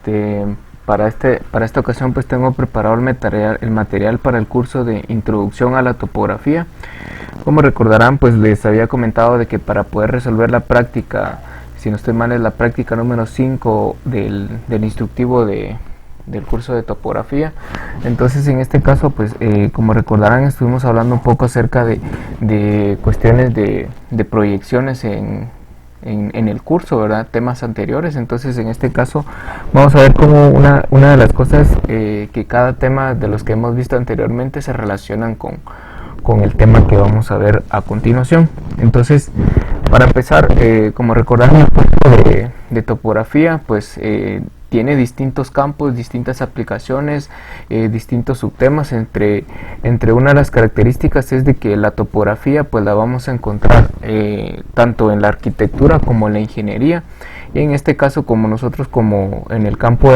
Este, para esta ocasión pues tengo preparado el material para el curso de Introducción a la Topografía. Como recordarán, pues les había comentado de que para poder resolver la práctica, si no estoy mal es la práctica número 5 del instructivo del curso de topografía. Entonces en este caso pues como recordarán, estuvimos hablando un poco acerca de cuestiones de proyecciones en el curso, ¿verdad? Temas anteriores. Entonces en este caso vamos a ver cómo una de las cosas que cada tema de los que hemos visto anteriormente se relacionan con el tema que vamos a ver a continuación. Entonces, para empezar, como recordarán, el curso de topografía pues tiene distintos campos, distintas aplicaciones, distintos subtemas. Entre una de las características es de que la topografía pues la vamos a encontrar tanto en la arquitectura como en la ingeniería. Y en este caso, como nosotros como en el campo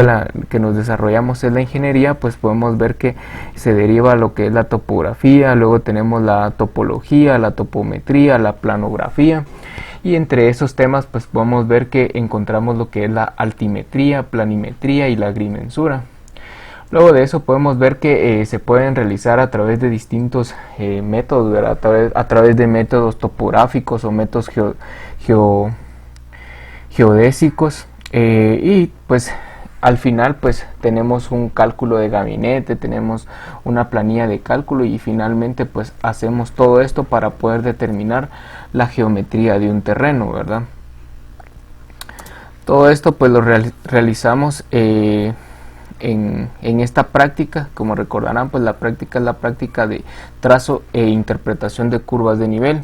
que nos desarrollamos es la ingeniería, pues podemos ver que se deriva lo que es la topografía, luego tenemos la topología, la topometría, la planografía. Y entre esos temas pues podemos ver que encontramos lo que es la altimetría, planimetría y la agrimensura. Luego de eso podemos ver que se pueden realizar a través de distintos métodos, ¿verdad? A través de métodos topográficos o métodos geodésicos, y pues al final pues tenemos un cálculo de gabinete, tenemos una planilla de cálculo y finalmente pues hacemos todo esto para poder determinar la geometría de un terreno, ¿verdad? Todo esto pues lo realizamos en esta práctica. Como recordarán, pues la práctica es la práctica de trazo e interpretación de curvas de nivel.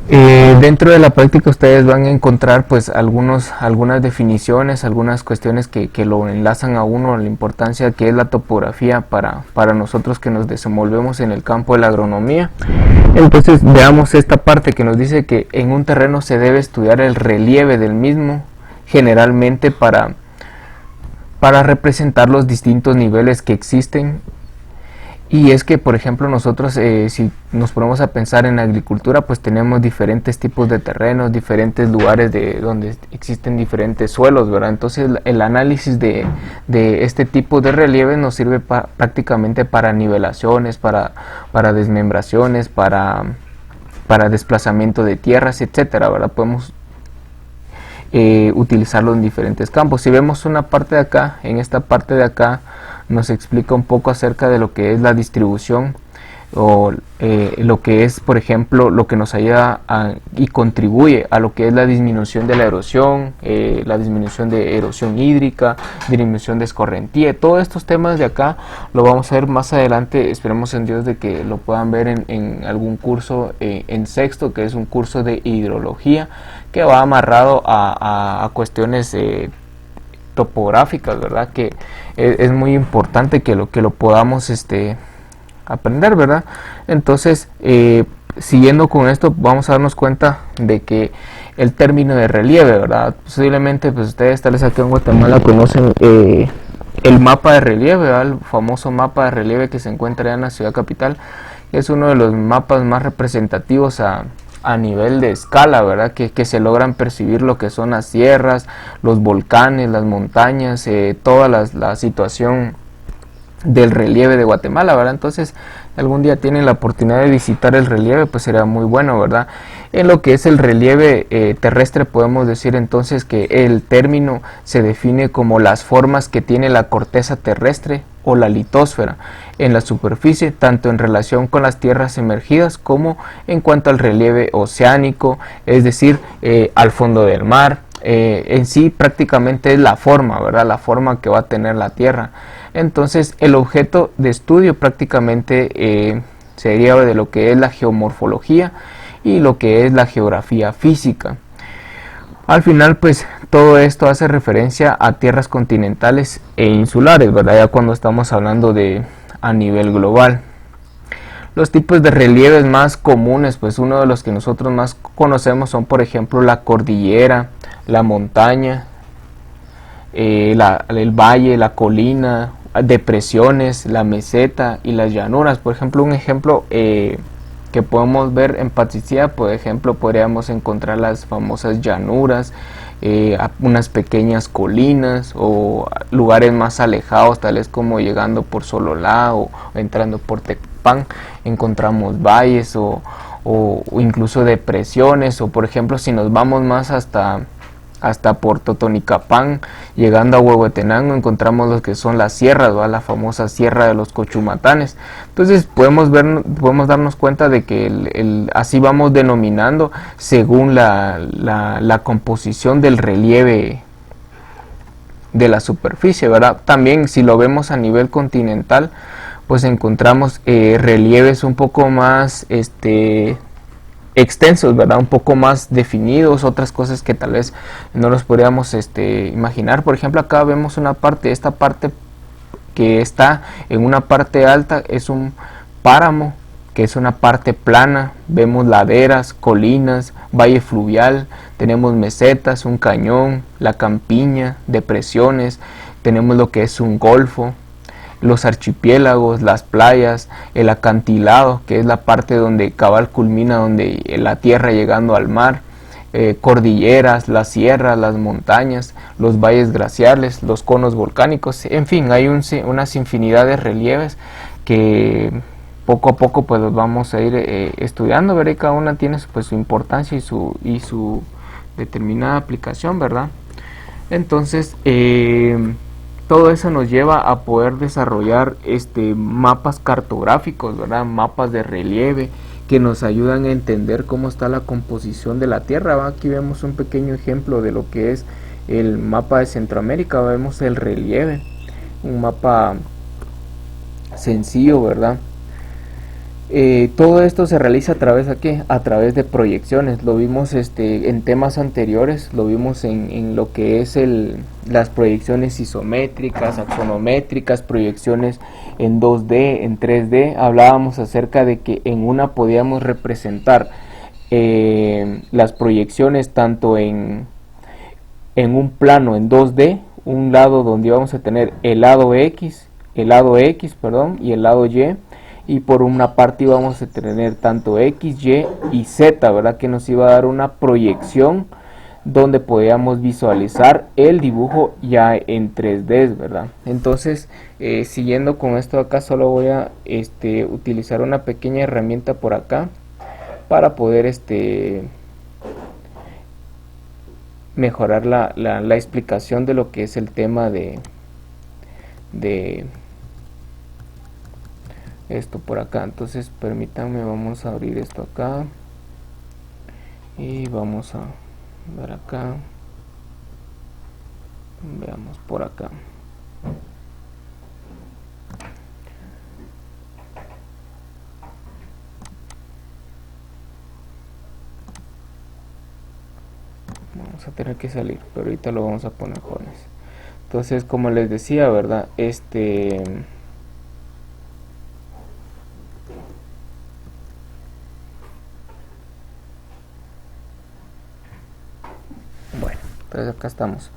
Dentro de la práctica ustedes van a encontrar pues algunas definiciones, algunas cuestiones que lo enlazan a uno a la importancia que es la topografía para nosotros que nos desenvolvemos en el campo de la agronomía. Entonces veamos esta parte que nos dice que en un terreno se debe estudiar el relieve del mismo, generalmente para representar los distintos niveles que existen. Y es que, por ejemplo, nosotros si nos ponemos a pensar en agricultura, pues tenemos diferentes tipos de terrenos, diferentes lugares donde existen diferentes suelos, ¿verdad? Entonces el análisis de este tipo de relieve nos sirve prácticamente para nivelaciones, para desmembraciones, para desplazamiento de tierras, etcétera, ¿verdad? Podemos utilizarlo en diferentes campos. Si vemos una parte de acá, en esta parte de acá nos explica un poco acerca de lo que es la distribución o lo que es, por ejemplo, lo que nos ayuda y contribuye a lo que es la disminución de la erosión, la disminución de erosión hídrica, disminución de escorrentía. Todos estos temas de acá lo vamos a ver más adelante. Esperemos en Dios de que lo puedan ver en algún curso en sexto, que es un curso de hidrología que va amarrado a cuestiones topográficas, ¿verdad? Que es muy importante que lo podamos aprender, ¿verdad? Entonces, siguiendo con esto, vamos a darnos cuenta de que el término de relieve, ¿verdad? Posiblemente pues ustedes tal vez aquí en Guatemala conocen el mapa de relieve, ¿verdad? El famoso mapa de relieve que se encuentra en la ciudad capital. Es uno de los mapas más representativos a nivel de escala, ¿verdad? Que se logran percibir lo que son las sierras, los volcanes, las montañas, toda la situación del relieve de Guatemala, ¿verdad? Entonces, algún día tienen la oportunidad de visitar el relieve, pues será muy bueno, ¿verdad? En lo que es el relieve terrestre podemos decir entonces que el término se define como las formas que tiene la corteza terrestre o la litosfera en la superficie, tanto en relación con las tierras emergidas como en cuanto al relieve oceánico, es decir, al fondo del mar. En sí prácticamente es la forma, ¿verdad? La forma que va a tener la tierra. Entonces el objeto de estudio prácticamente sería de lo que es la geomorfología y lo que es la geografía física. Al final pues todo esto hace referencia a tierras continentales e insulares, ¿verdad? Ya cuando estamos hablando a nivel global. Los tipos de relieves más comunes, pues uno de los que nosotros más conocemos son, por ejemplo, la cordillera, la montaña, el valle, la colina, depresiones, la meseta y las llanuras. Por ejemplo, un ejemplo que podemos ver en Patricia, por ejemplo, podríamos encontrar las famosas llanuras unas pequeñas colinas o lugares más alejados, tal vez como llegando por Sololá o entrando por Tecpan, encontramos valles o incluso depresiones, o por ejemplo si nos vamos más hasta por Totonicapán, llegando a Huehuetenango, encontramos lo que son las sierras, ¿va? La famosa sierra de los Cochumatanes. Entonces podemos darnos cuenta de que así vamos denominando según la composición del relieve de la superficie, ¿verdad? También si lo vemos a nivel continental, pues encontramos relieves un poco más extensos, ¿verdad? Un poco más definidos, otras cosas que tal vez no los podríamos imaginar. Por ejemplo, acá vemos esta parte que está en una parte alta, es un páramo, que es una parte plana, vemos laderas, colinas, valle fluvial, tenemos mesetas, un cañón, la campiña, depresiones, tenemos lo que es un golfo, los archipiélagos, las playas, el acantilado, que es la parte donde cabal culmina, donde la tierra llegando al mar, cordilleras, las sierras, las montañas, los valles glaciares, los conos volcánicos, en fin, hay unas infinidad de relieves que poco a poco pues los vamos a ir estudiando, ¿verdad? Y cada una tiene pues su importancia y su determinada aplicación, ¿verdad? Entonces, todo eso nos lleva a poder desarrollar mapas cartográficos, ¿verdad? Mapas de relieve que nos ayudan a entender cómo está la composición de la Tierra, ¿va? Aquí vemos un pequeño ejemplo de lo que es el mapa de Centroamérica, vemos el relieve, un mapa sencillo, ¿verdad? Todo esto se realiza a través de ¿qué? A través de proyecciones. Lo vimos en temas anteriores, lo vimos en lo que es las proyecciones isométricas, axonométricas, proyecciones en 2D, en 3D. Hablábamos acerca de que en una podíamos representar las proyecciones tanto en un plano en 2D, un lado donde vamos a tener el lado X, y el lado Y, y por una parte íbamos a tener tanto X, Y y Z, ¿verdad? Que nos iba a dar una proyección donde podíamos visualizar el dibujo ya en 3D, ¿verdad? Entonces, siguiendo con esto acá, solo voy a utilizar una pequeña herramienta por acá para poder mejorar la explicación de lo que es el tema de esto por acá. Entonces permítanme, vamos a abrir esto acá y vamos a ver acá, veamos por acá. Vamos a tener que salir, pero ahorita lo vamos a poner, jóvenes. Entonces, como les decía, ¿verdad? Bueno, entonces acá estamos.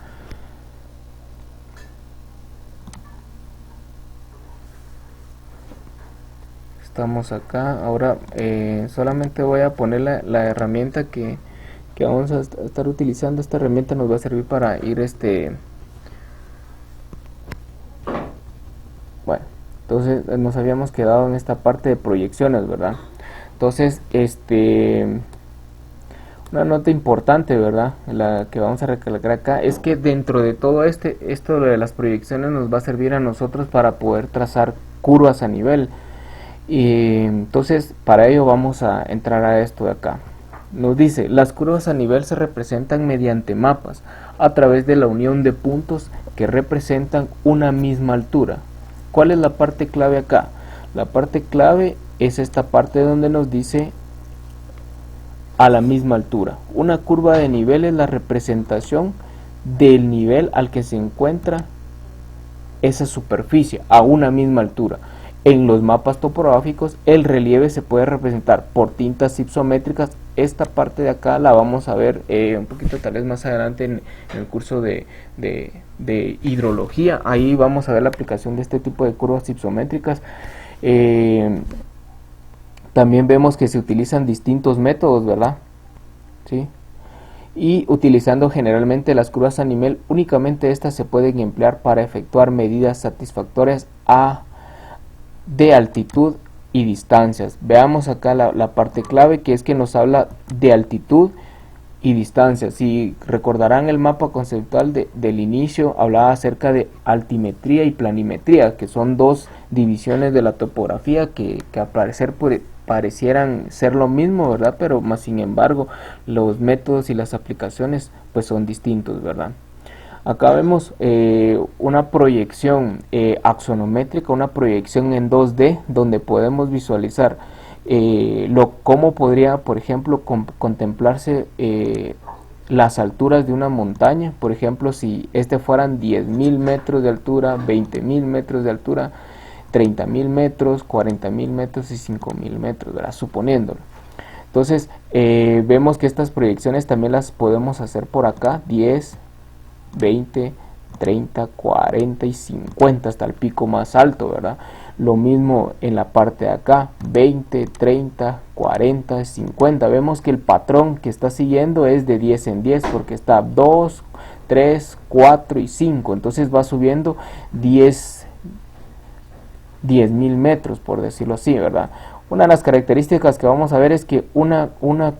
Estamos acá. Ahora solamente voy a poner la herramienta que vamos a estar utilizando. Esta herramienta nos va a servir para ir bueno, entonces nos habíamos quedado en esta parte de proyecciones, ¿verdad? Entonces, una nota importante, ¿verdad? La que vamos a recalcar acá es que dentro de todo esto de las proyecciones nos va a servir a nosotros para poder trazar curvas a nivel. Y entonces, para ello vamos a entrar a esto de acá. Nos dice, las curvas a nivel se representan mediante mapas a través de la unión de puntos que representan una misma altura. ¿Cuál es la parte clave acá? La parte clave es esta parte donde nos dice a la misma altura. Una curva de nivel es la representación del nivel al que se encuentra esa superficie a una misma altura. En los mapas topográficos el relieve se puede representar por tintas ipsométricas. Esta parte de acá la vamos a ver un poquito tal vez más adelante en el curso de hidrología. Ahí vamos a ver la aplicación de este tipo de curvas ipsométricas. También vemos que se utilizan distintos métodos, ¿verdad? ¿Sí? y utilizando generalmente las curvas a nivel, únicamente estas se pueden emplear para efectuar medidas satisfactorias de altitud y distancias. Veamos acá la parte clave, que es que nos habla de altitud y distancia. Si recordarán el mapa conceptual del inicio, hablaba acerca de altimetría y planimetría, que son dos divisiones de la topografía que al parecer parecieran ser lo mismo, ¿verdad? Pero más sin embargo los métodos y las aplicaciones pues son distintos, ¿verdad? Acá vemos una proyección axonométrica, una proyección en 2D, donde podemos visualizar cómo podría, por ejemplo, contemplarse las alturas de una montaña. Por ejemplo, si fueran 10.000 metros de altura, 20.000 metros de altura, 30.000 metros, 40.000 metros y 5.000 metros, ¿verdad? Suponiéndolo. Entonces, vemos que estas proyecciones también las podemos hacer por acá, 10, 20, 30, 40 y 50 hasta el pico más alto, ¿verdad? Lo mismo en la parte de acá, 20, 30, 40, 50. Vemos que el patrón que está siguiendo es de 10 en 10 porque está 2, 3, 4 y 5. Entonces va subiendo 10.000 metros, por decirlo así, ¿verdad? Una de las características que vamos a ver es que una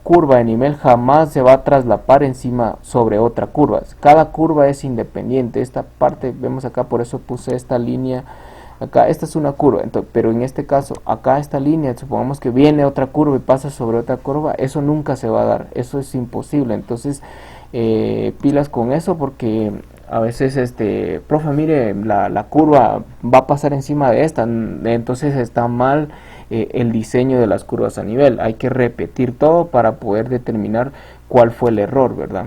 curva de nivel jamás se va a traslapar encima sobre otra curva. Cada curva es independiente. Esta parte, vemos acá, por eso puse esta línea acá. Esta es una curva, pero en este caso, acá esta línea, supongamos que viene otra curva y pasa sobre otra curva, eso nunca se va a dar. Eso es imposible. Entonces, pilas con eso, porque a veces, profe, mire, la curva va a pasar encima de esta, entonces está mal el diseño de las curvas a nivel. Hay que repetir todo para poder determinar cuál fue el error, ¿verdad?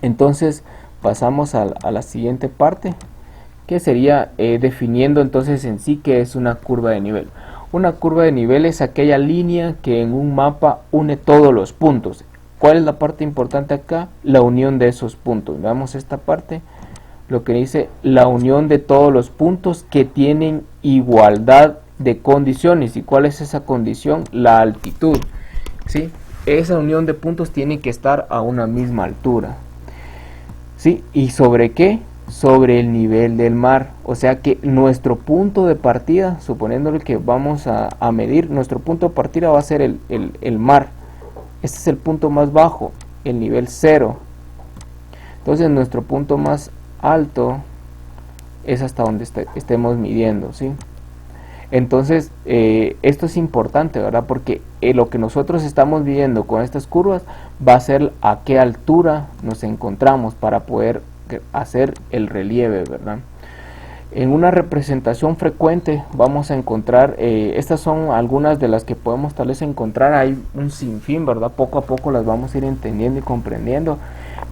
Entonces pasamos a la siguiente parte, que sería definiendo entonces en sí qué es una curva de nivel. Una curva de nivel es aquella línea que en un mapa une todos los puntos. ¿Cuál es la parte importante acá? La unión de esos puntos. Veamos esta parte, lo que dice la unión de todos los puntos que tienen igualdad de condiciones. ¿Y cuál es esa condición? La altitud, ¿sí? Esa unión de puntos tiene que estar a una misma altura, ¿sí? ¿Y sobre qué? Sobre el nivel del mar. O sea que nuestro punto de partida, suponiéndole que vamos a medir, nuestro punto de partida va a ser el mar. Este es el punto más bajo, el nivel 0. Entonces nuestro punto más alto es hasta donde estemos midiendo, ¿sí? Entonces, esto es importante, ¿verdad? Porque lo que nosotros estamos viendo con estas curvas va a ser a qué altura nos encontramos para poder hacer el relieve, ¿verdad? En una representación frecuente vamos a encontrar, estas son algunas de las que podemos tal vez encontrar, hay un sinfín, ¿verdad? Poco a poco las vamos a ir entendiendo y comprendiendo.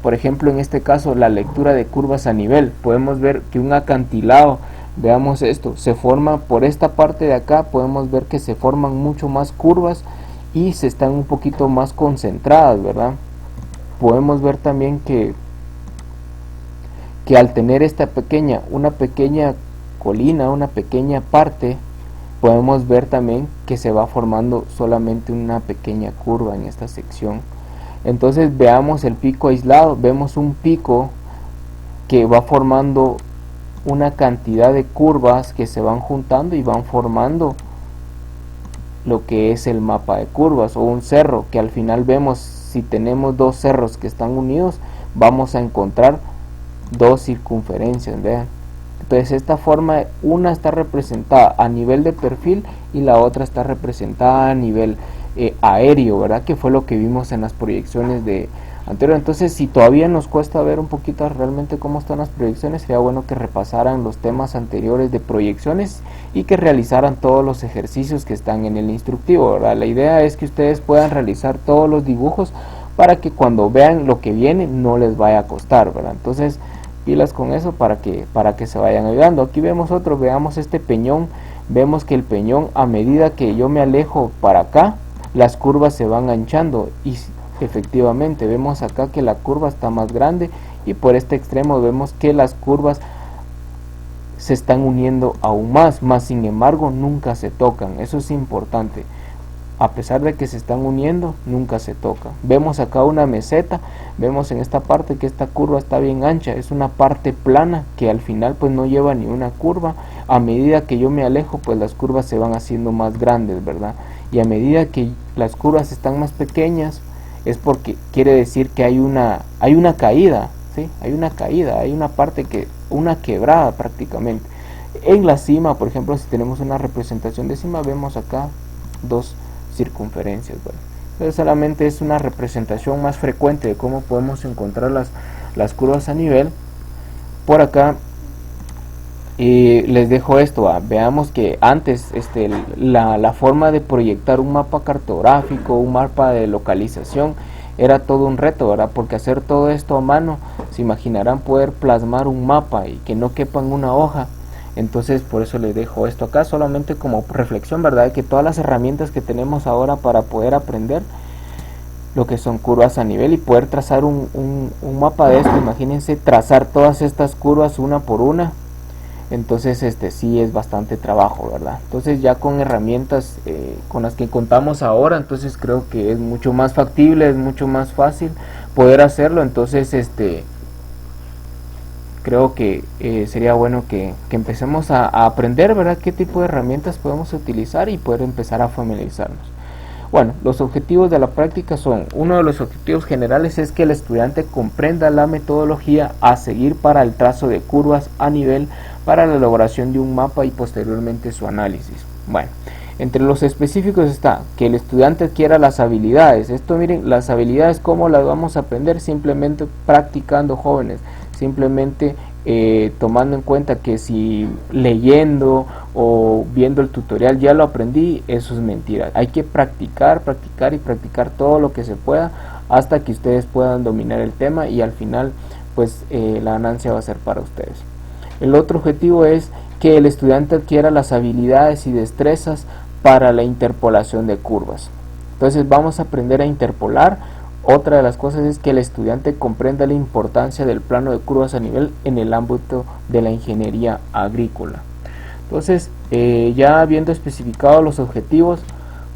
Por ejemplo, en este caso, la lectura de curvas a nivel. Podemos ver que un acantilado, veamos esto, se forma por esta parte de acá, podemos ver que se forman mucho más curvas y se están un poquito más concentradas, ¿verdad? Podemos ver también que al tener una pequeña colina, una pequeña parte, podemos ver también que se va formando solamente una pequeña curva en esta sección. Entonces veamos el pico aislado, vemos un pico que va formando una cantidad de curvas que se van juntando y van formando lo que es el mapa de curvas, o un cerro que al final vemos, si tenemos dos cerros que están unidos, vamos a encontrar dos circunferencias, vean. Entonces esta forma, una está representada a nivel de perfil y la otra está representada a nivel aéreo, ¿verdad? Que fue lo que vimos en las proyecciones de anterior. Entonces, si todavía nos cuesta ver un poquito realmente cómo están las proyecciones, sería bueno que repasaran los temas anteriores de proyecciones y que realizaran todos los ejercicios que están en el instructivo, ¿verdad? La idea es que ustedes puedan realizar todos los dibujos para que cuando vean lo que viene no les vaya a costar, ¿verdad? Entonces, pilas con eso para que se vayan ayudando. Aquí vemos otro, veamos este peñón. Vemos que el peñón, a medida que yo me alejo para acá, las curvas se van anchando y efectivamente vemos acá que la curva está más grande y por este extremo vemos que las curvas se están uniendo aún más, sin embargo nunca se tocan. Eso es importante. a pesar de que se están uniendo, nunca se toca. Vemos acá una meseta, vemos en esta parte que esta curva está bien ancha, es una parte plana que al final pues no lleva ni una curva. A medida que yo me alejo, pues las curvas se van haciendo más grandes, ¿verdad? Y a medida que las curvas están más pequeñas, es porque quiere decir que hay una caída, ¿sí? Hay una caída, hay una parte una quebrada prácticamente. En la cima, por ejemplo, si tenemos una representación de cima, vemos acá dos circunferencias, ¿verdad? Entonces solamente es una representación más frecuente de cómo podemos encontrar las curvas a nivel. Por acá les dejo esto, veamos que antes la forma de proyectar un mapa cartográfico, un mapa de localización, era todo un reto, ¿verdad? Porque hacer todo esto a mano, se imaginarán poder plasmar un mapa y que no quepa en una hoja. Entonces por eso les dejo esto acá solamente como reflexión, ¿verdad? Que todas las herramientas que tenemos ahora para poder aprender lo que son curvas a nivel y poder trazar un mapa de esto, imagínense trazar todas estas curvas una por una. Entonces sí es bastante trabajo, ¿verdad? Entonces ya con herramientas con las que contamos ahora, entonces creo que es mucho más factible, es mucho más fácil poder hacerlo. Entonces creo que sería bueno que empecemos a aprender, ¿verdad? Qué tipo de herramientas podemos utilizar y poder empezar a familiarizarnos. Bueno, los objetivos de la práctica son, uno de los objetivos generales es que el estudiante comprenda la metodología a seguir para el trazo de curvas a nivel, para la elaboración de un mapa y posteriormente su análisis. Bueno, entre los específicos está que el estudiante adquiera las habilidades. Esto, miren, las habilidades, ¿cómo las vamos a aprender? Simplemente practicando, jóvenes, simplemente tomando en cuenta que si leyendo o viendo el tutorial ya lo aprendí, eso es mentira. Hay que practicar, practicar y practicar todo lo que se pueda hasta que ustedes puedan dominar el tema y al final pues la ganancia va a ser para ustedes. El otro objetivo es que el estudiante adquiera las habilidades y destrezas para la interpolación de curvas. Entonces vamos a aprender a interpolar. Otra de las cosas es que el estudiante comprenda la importancia del plano de curvas a nivel en el ámbito de la ingeniería agrícola. Entonces, ya habiendo especificado los objetivos,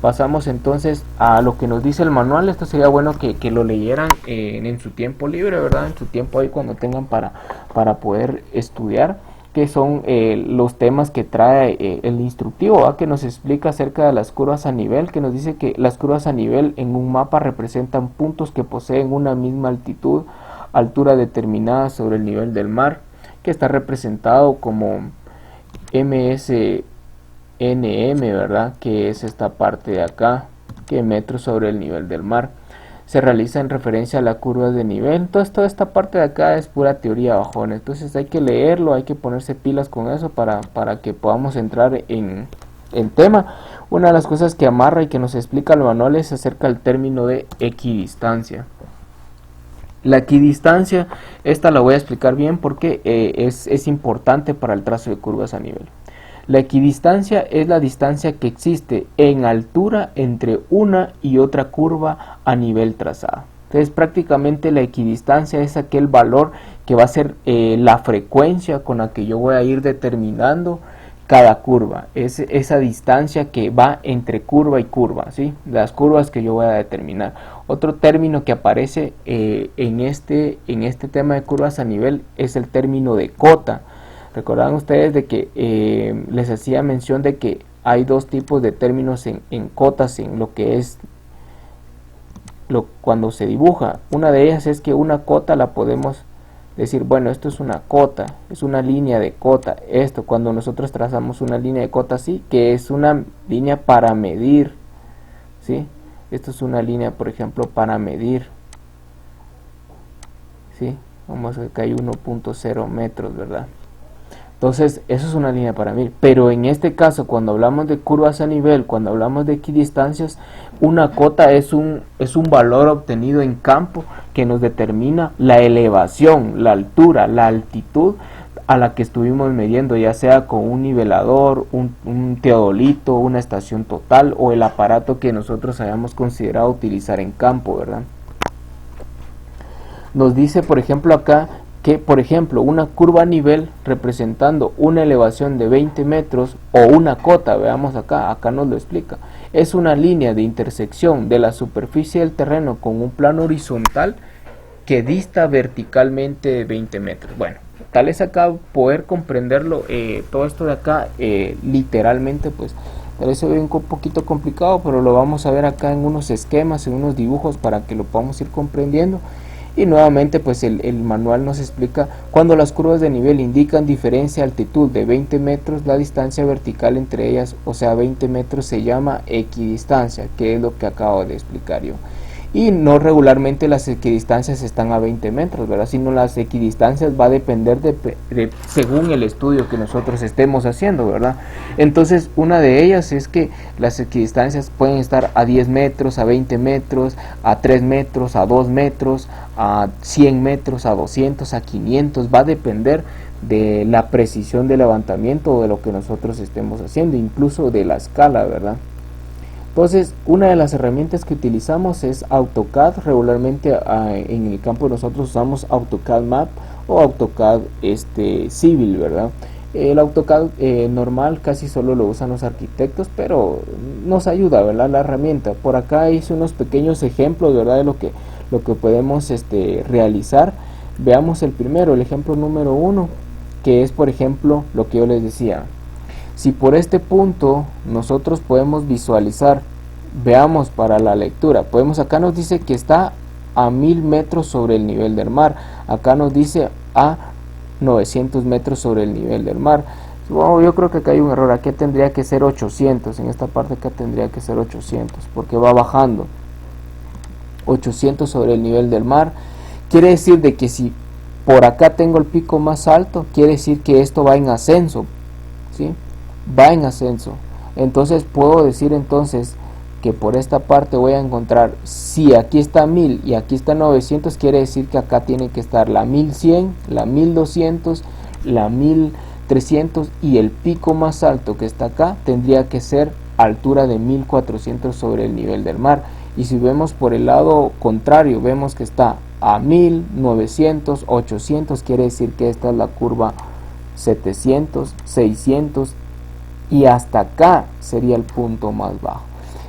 pasamos entonces a lo que nos dice el manual. Esto sería bueno que lo leyeran en su tiempo libre, ¿verdad? En su tiempo ahí cuando tengan para poder estudiar, que son los temas que trae el instructivo, ¿verdad? Que nos explica acerca de las curvas a nivel, que nos dice que las curvas a nivel en un mapa representan puntos que poseen una misma altitud, altura determinada sobre el nivel del mar, que está representado como MSNM, ¿verdad? Que es esta parte de acá, que metros sobre el nivel del mar. Se realiza en referencia a la curva de nivel. Entonces toda esta parte de acá es pura teoría bajón, entonces hay que leerlo, hay que ponerse pilas con eso para que podamos entrar en tema. Una de las cosas que amarra y que nos explica el manual es acerca del término de equidistancia. La equidistancia, esta la voy a explicar bien porque es importante para el trazo de curvas a nivel. La equidistancia es la distancia que existe en altura entre una y otra curva a nivel trazado. Entonces prácticamente la equidistancia es aquel valor que va a ser la frecuencia con la que yo voy a ir determinando cada curva. Es esa distancia que va entre curva y curva, ¿sí? Las curvas que yo voy a determinar. Otro término que aparece en este tema de curvas a nivel es el término de cota. Recordarán ustedes de que les hacía mención de que hay dos tipos de términos en cotas, en lo que es cuando se dibuja. Una de ellas es que una cota la podemos decir, bueno, esto es una cota, es una línea de cota. Esto, cuando nosotros trazamos una línea de cota así, que es una línea para medir, ¿sí? Esto es una línea, por ejemplo, para medir, ¿sí? Vamos a ver que hay 1.0 metros, ¿verdad? Entonces, eso es una línea para medir. Pero en este caso, cuando hablamos de curvas a nivel, cuando hablamos de equidistancias, una cota es un valor obtenido en campo que nos determina la elevación, la altura, la altitud a la que estuvimos midiendo, ya sea con un nivelador, un teodolito, una estación total o el aparato que nosotros hayamos considerado utilizar en campo, ¿verdad? Nos dice, por ejemplo, acá que, por ejemplo, una curva a nivel representando una elevación de 20 metros o una cota, veamos acá nos lo explica, es una línea de intersección de la superficie del terreno con un plano horizontal que dista verticalmente de 20 metros. Bueno, tal es acá poder comprenderlo, todo esto de acá, literalmente, pues tal vez se ve un poquito complicado, pero lo vamos a ver acá en unos esquemas, en unos dibujos para que lo podamos ir comprendiendo. Y nuevamente pues el manual nos explica cuando las curvas de nivel indican diferencia de altitud de 20 metros, la distancia vertical entre ellas, o sea 20 metros, se llama equidistancia, que es lo que acabo de explicar yo. Y no regularmente las equidistancias están a 20 metros, ¿verdad? Sino las equidistancias va a depender según el estudio que nosotros estemos haciendo, ¿verdad? Entonces, una de ellas es que las equidistancias pueden estar a 10 metros, a 20 metros, a 3 metros, a 2 metros, a 100 metros, a 200, a 500, va a depender de la precisión del levantamiento o de lo que nosotros estemos haciendo, incluso de la escala, ¿verdad? Entonces, una de las herramientas que utilizamos es AutoCAD. Regularmente en el campo nosotros usamos AutoCAD Map o AutoCAD Civil, ¿verdad? El AutoCAD normal casi solo lo usan los arquitectos, pero nos ayuda, ¿verdad? La herramienta. Por acá hice unos pequeños ejemplos, ¿verdad? De lo que podemos realizar. Veamos el primero, el ejemplo número 1, que es, por ejemplo, lo que yo les decía. Si por este punto nosotros podemos visualizar, veamos para la lectura, acá nos dice que está a 1000 metros sobre el nivel del mar, acá nos dice a 900 metros sobre el nivel del mar. Bueno, yo creo que acá hay un error, aquí tendría que ser 800, en esta parte acá tendría que ser 800, porque va bajando 800 sobre el nivel del mar. Quiere decir de que si por acá tengo el pico más alto, quiere decir que esto va en ascenso, ¿sí? Va en ascenso. Entonces puedo decir entonces que por esta parte voy a encontrar, si aquí está 1000 y aquí está 900, quiere decir que acá tiene que estar la 1100, la 1200, la 1300 y el pico más alto que está acá tendría que ser altura de 1400 sobre el nivel del mar. Y si vemos por el lado contrario, vemos que está a 1000, 900, 800, quiere decir que esta es la curva 700, 600 y hasta acá sería el punto más bajo.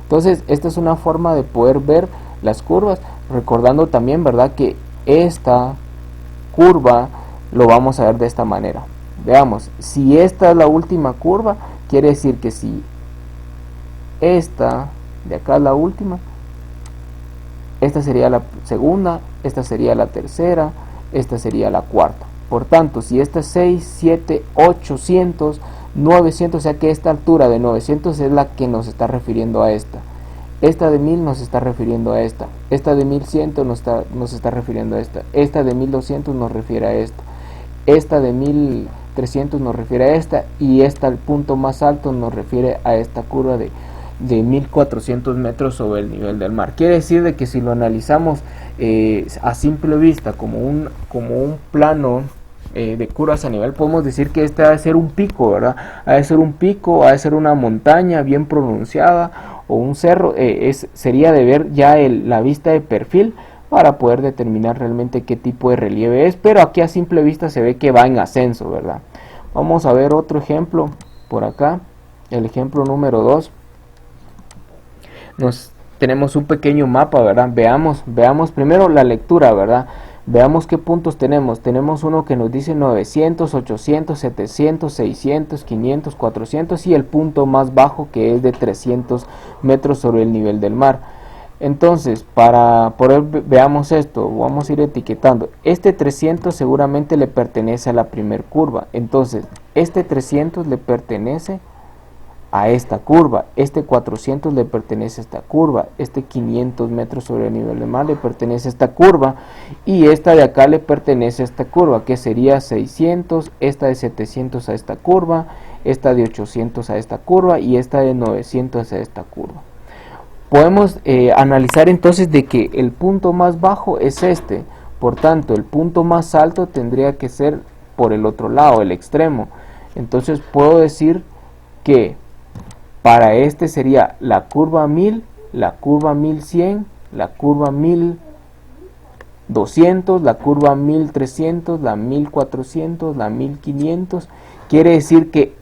Entonces esta es una forma de poder ver las curvas, recordando también, ¿verdad?, que esta curva lo vamos a ver de esta manera. Veamos, si esta es la última curva, quiere decir que si esta de acá es la última, esta sería la segunda, esta sería la tercera, esta sería la cuarta. Por tanto, si esta es 6, 7, 800, 900, o sea que esta altura de 900 es la que nos está refiriendo a esta. Esta de 1000 nos está refiriendo a esta. Esta de 1100 nos está refiriendo a esta. Esta de 1200 nos refiere a esta. Esta de 1300 nos refiere a esta. Y esta, el punto más alto, nos refiere a esta curva de 1400 metros sobre el nivel del mar. Quiere decir de que si lo analizamos a simple vista como un plano de curvas a nivel, podemos decir que este ha de ser un pico, ¿verdad? Ha de ser un pico, ha de ser una montaña bien pronunciada o un cerro. Sería de ver ya la vista de perfil para poder determinar realmente qué tipo de relieve es, pero aquí a simple vista se ve que va en ascenso, ¿verdad? Vamos a ver otro ejemplo por acá, el ejemplo número 2. Tenemos un pequeño mapa, ¿verdad? Veamos primero la lectura, ¿verdad? Veamos qué puntos tenemos. Tenemos uno que nos dice 900, 800, 700, 600, 500, 400 y el punto más bajo que es de 300 metros sobre el nivel del mar. Entonces, para poder veamos esto, vamos a ir etiquetando. Este 300 seguramente le pertenece a la primer curva. Entonces, este 300 le pertenece a esta curva, este 400 le pertenece a esta curva, este 500 metros sobre el nivel del mar le pertenece a esta curva y esta de acá le pertenece a esta curva, que sería 600, esta de 700 a esta curva, esta de 800 a esta curva y esta de 900 a esta curva. Podemos analizar entonces de que el punto más bajo es este, por tanto el punto más alto tendría que ser por el otro lado, el extremo. Entonces puedo decir que para este sería la curva 1000, la curva 1100, la curva 1000, 1200, la curva 1300, la 1400, la 1500. Quiere decir que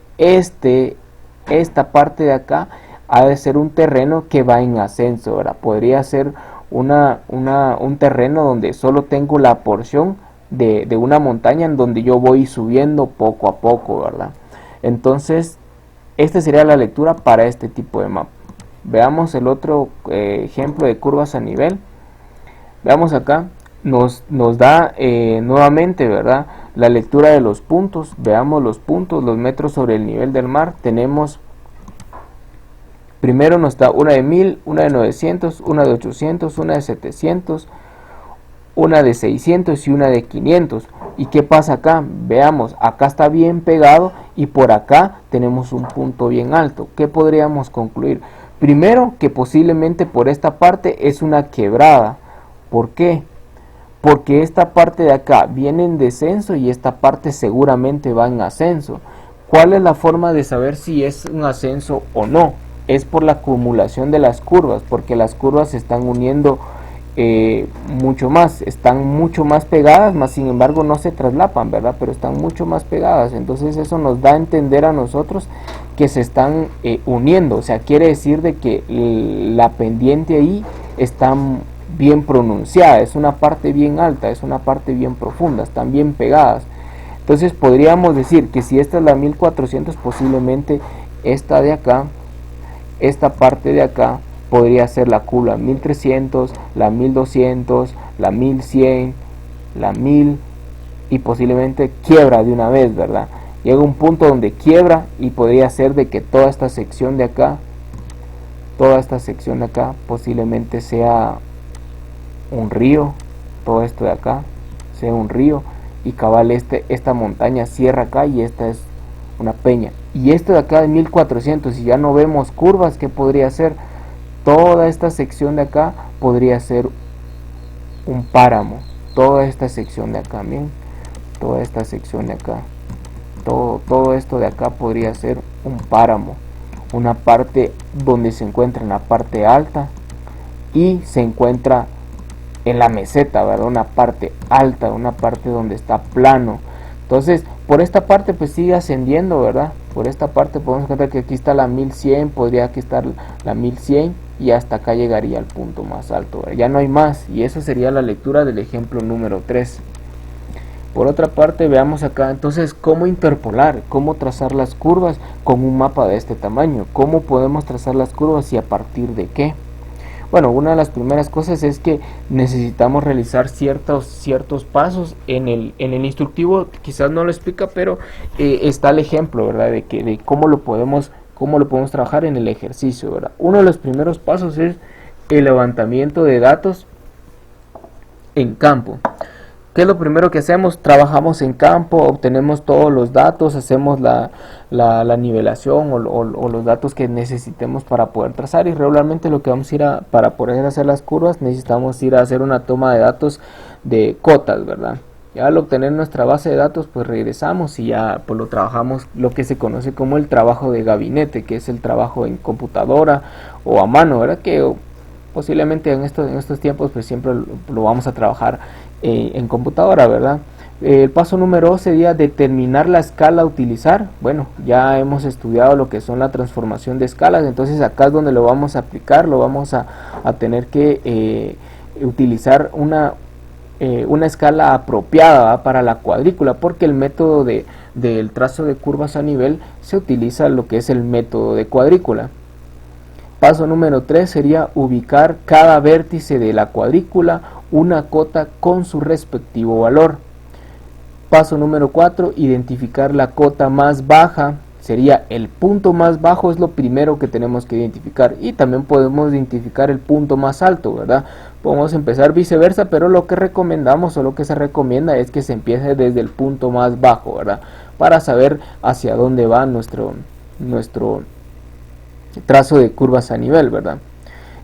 esta parte de acá ha de ser un terreno que va en ascenso, ¿verdad? Podría ser un terreno donde solo tengo la porción de una montaña en donde yo voy subiendo poco a poco, ¿verdad? Entonces, esta sería la lectura para este tipo de mapa. Veamos el otro ejemplo de curvas a nivel. Veamos acá, nos da nuevamente, ¿verdad?, la lectura de los puntos. Veamos los puntos, los metros sobre el nivel del mar. Tenemos, primero nos da una de 1000, una de 900, una de 800, una de 700, una de 600 y una de 500. ¿Y qué pasa acá? Veamos, acá está bien pegado y por acá tenemos un punto bien alto. ¿Qué podríamos concluir? Primero, que posiblemente por esta parte es una quebrada. ¿Por qué? Porque esta parte de acá viene en descenso y esta parte seguramente va en ascenso. ¿Cuál es la forma de saber si es un ascenso o no? Es por la acumulación de las curvas, porque las curvas se están uniendo mucho más, están mucho más pegadas, más sin embargo no se traslapan, ¿verdad? Pero están mucho más pegadas, entonces eso nos da a entender a nosotros que se están uniendo, o sea, quiere decir de que la pendiente ahí está bien pronunciada, es una parte bien alta, es una parte bien profunda, están bien pegadas. Entonces podríamos decir que si esta es la 1400, posiblemente esta de acá, esta parte de acá, podría ser la curva 1300, la 1200, la 1100, la 1000 y posiblemente quiebra de una vez, ¿verdad? Llega un punto donde quiebra y podría ser de que toda esta sección de acá, posiblemente sea un río, todo esto de acá sea un río y cabal esta montaña cierra acá y esta es una peña. Y esto de acá de 1400, si ya no vemos curvas, ¿qué podría ser? Toda esta sección de acá podría ser un páramo. Toda esta sección de acá, bien. Toda esta sección de acá. Todo esto de acá podría ser un páramo. Una parte donde se encuentra en la parte alta y se encuentra en la meseta, ¿verdad? Una parte alta, una parte donde está plano. Entonces, por esta parte pues sigue ascendiendo, ¿verdad? Por esta parte podemos encontrar que aquí está la 1100, podría aquí estar la 1100 y hasta acá llegaría al punto más alto, ¿verdad? Ya no hay más y eso sería la lectura del ejemplo número 3. Por otra parte, veamos acá entonces cómo interpolar, cómo trazar las curvas con un mapa de este tamaño. ¿Cómo podemos trazar las curvas y a partir de qué? Bueno, una de las primeras cosas es que necesitamos realizar ciertos pasos en el instructivo, quizás no lo explica, pero está el ejemplo, ¿verdad? De cómo lo podemos trabajar en el ejercicio, ¿verdad? Uno de los primeros pasos es el levantamiento de datos en campo. ¿Qué es lo primero que hacemos? Trabajamos en campo, obtenemos todos los datos, hacemos la nivelación o los datos que necesitemos para poder trazar, y regularmente lo que vamos a ir para poder hacer las curvas necesitamos ir a hacer una toma de datos de cotas, ¿verdad? Ya al obtener nuestra base de datos pues regresamos y ya pues lo trabajamos, lo que se conoce como el trabajo de gabinete, que es el trabajo en computadora o a mano, ¿verdad? Que posiblemente en estos tiempos pues siempre lo vamos a trabajar en computadora, ¿verdad? El paso número 2 sería determinar la escala a utilizar. Bueno, ya hemos estudiado lo que son la transformación de escalas, entonces acá es donde lo vamos a aplicar, lo vamos a tener que utilizar una escala apropiada, ¿verdad?, para la cuadrícula, porque el método del trazo de curvas a nivel se utiliza lo que es el método de cuadrícula. Paso número 3 sería ubicar cada vértice de la cuadrícula una cota con su respectivo valor. Paso número 4, identificar la cota más baja, sería el punto más bajo, es lo primero que tenemos que identificar, y también podemos identificar el punto más alto, ¿verdad? Podemos empezar viceversa, pero lo que recomendamos o lo que se recomienda es que se empiece desde el punto más bajo, ¿verdad? Para saber hacia dónde va nuestro trazo de curvas a nivel, ¿verdad?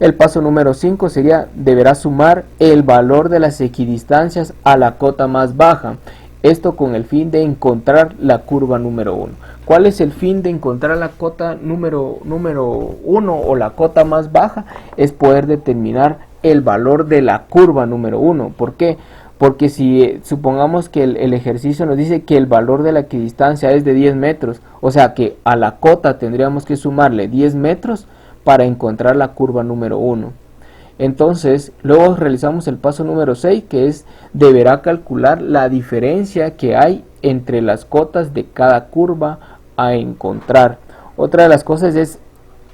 El paso número 5 sería, deberá sumar el valor de las equidistancias a la cota más baja. Esto con el fin de encontrar la curva número 1. ¿Cuál es el fin de encontrar la cota número 1 o la cota más baja? Es poder determinar el valor de la curva número 1. ¿Por qué? Porque si supongamos que el ejercicio nos dice que el valor de la equidistancia es de 10 metros, o sea que a la cota tendríamos que sumarle 10 metros para encontrar la curva número 1. Entonces, luego realizamos el paso número 6, que es, deberá calcular la diferencia que hay entre las cotas de cada curva a encontrar. Otra de las cosas es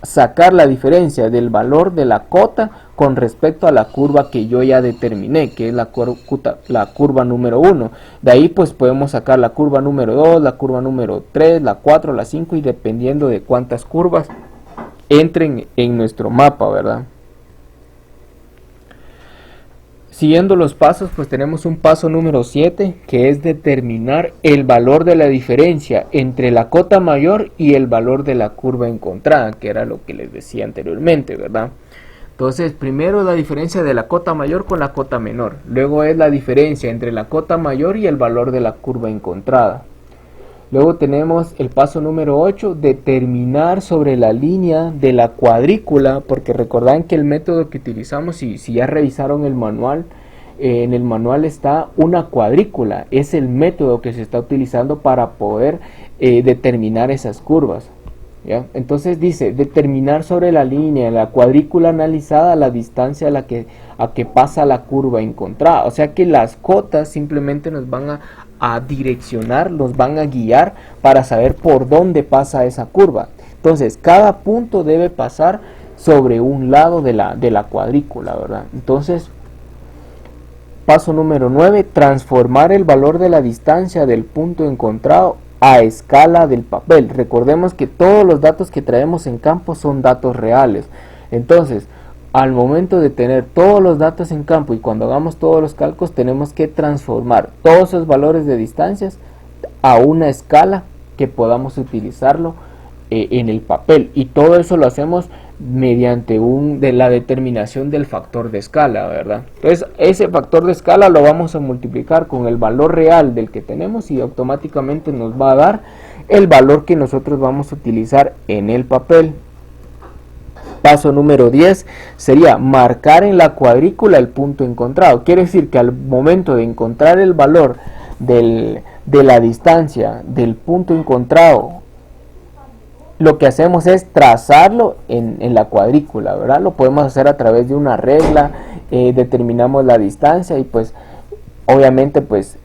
sacar la diferencia del valor de la cota con respecto a la curva que yo ya determiné, que es la curva número 1. De ahí pues podemos sacar la curva número 2, la curva número 3, la 4, la 5 y dependiendo de cuántas curvas entren en nuestro mapa, ¿verdad? Siguiendo los pasos, pues tenemos un paso número 7, que es determinar el valor de la diferencia entre la cota mayor y el valor de la curva encontrada, que era lo que les decía anteriormente, ¿verdad? Entonces, primero la diferencia de la cota mayor con la cota menor, luego es la diferencia entre la cota mayor y el valor de la curva encontrada. Luego tenemos el paso número 8, determinar sobre la línea de la cuadrícula, porque recordan que el método que utilizamos, si ya revisaron el manual, en el manual está una cuadrícula, es el método que se está utilizando para poder determinar esas curvas, ¿ya? Entonces dice, determinar sobre la línea de la cuadrícula analizada la distancia a que pasa la curva encontrada, o sea que las cotas simplemente nos van a direccionar, nos van a guiar para saber por dónde pasa esa curva. Entonces cada punto debe pasar sobre un lado de la cuadrícula, ¿verdad? Entonces, paso número 9, transformar el valor de la distancia del punto encontrado a escala del papel. Recordemos que todos los datos que traemos en campo son datos reales. Entonces, al momento de tener todos los datos en campo y cuando hagamos todos los cálculos, tenemos que transformar todos esos valores de distancias a una escala que podamos utilizarlo en el papel, y todo eso lo hacemos mediante la determinación del factor de escala, ¿verdad? Entonces ese factor de escala lo vamos a multiplicar con el valor real del que tenemos y automáticamente nos va a dar el valor que nosotros vamos a utilizar en el papel. Paso número 10 sería marcar en la cuadrícula el punto encontrado. Quiere decir que al momento de encontrar el valor de la distancia del punto encontrado, lo que hacemos es trazarlo en la cuadrícula, ¿verdad? Lo podemos hacer a través de una regla, determinamos la distancia y pues obviamente pues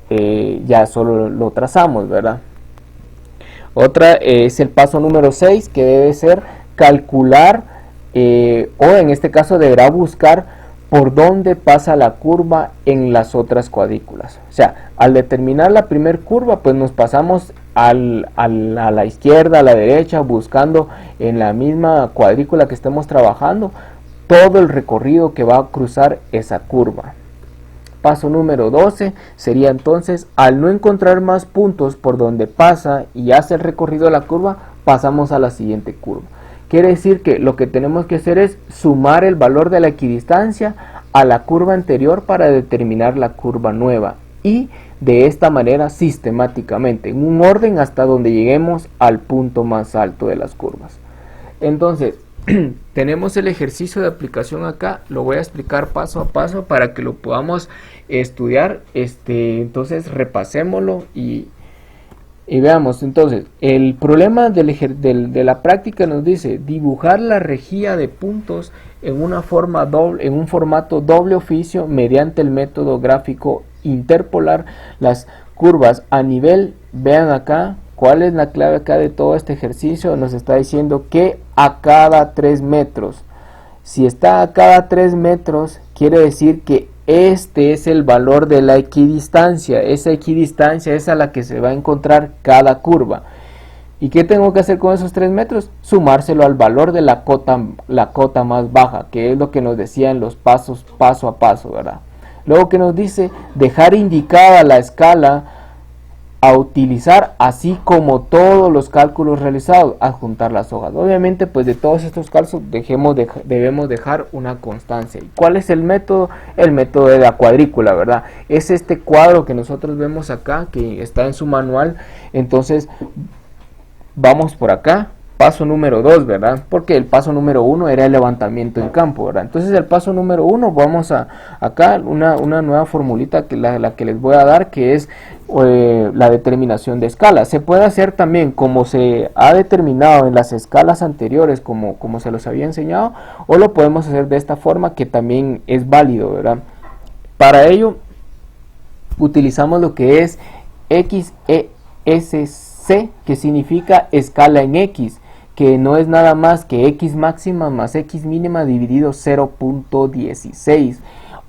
ya solo lo trazamos, ¿verdad? Otra es el paso número 6, que debe ser calcular o en este caso deberá buscar por dónde pasa la curva en las otras cuadrículas. O sea, al determinar la primer curva, pues nos pasamos a la izquierda, a la derecha, buscando en la misma cuadrícula que estemos trabajando todo el recorrido que va a cruzar esa curva. Paso número 12 sería entonces, al no encontrar más puntos por donde pasa y hace el recorrido de la curva, pasamos a la siguiente curva. Quiere decir que lo que tenemos que hacer es sumar el valor de la equidistancia a la curva anterior para determinar la curva nueva, y de esta manera sistemáticamente, en un orden hasta donde lleguemos al punto más alto de las curvas. Entonces, tenemos el ejercicio de aplicación acá, lo voy a explicar paso a paso para que lo podamos estudiar. Entonces repasémoslo y veamos. Entonces, el problema de la práctica nos dice dibujar la rejilla de puntos en un formato doble oficio mediante el método gráfico interpolar las curvas a nivel. Vean acá cuál es la clave acá de todo este ejercicio. Nos está diciendo que a cada 3 metros. Si está a cada 3 metros, quiere decir que este es el valor de la equidistancia. Esa equidistancia es a la que se va a encontrar cada curva. ¿Y qué tengo que hacer con esos 3 metros? Sumárselo al valor de la cota más baja, que es lo que nos decían los pasos paso a paso, ¿verdad? Luego que nos dice dejar indicada la escala a utilizar, así como todos los cálculos realizados, adjuntar las hojas. Obviamente, pues de todos estos cálculos debemos dejar una constancia. ¿Y cuál es el método? El método de la cuadrícula, ¿verdad? Es este cuadro que nosotros vemos acá, que está en su manual. Entonces, vamos por acá, paso número 2, ¿verdad? Porque el paso número 1 era el levantamiento en campo, ¿verdad? Entonces el paso número 1, vamos a acá una nueva formulita que la que les voy a dar, que es la determinación de escala. Se puede hacer también como se ha determinado en las escalas anteriores, como se los había enseñado, o lo podemos hacer de esta forma, que también es válido, ¿verdad? Para ello utilizamos lo que es XESC, que significa escala en X, que no es nada más que X máxima más X mínima dividido 0.16,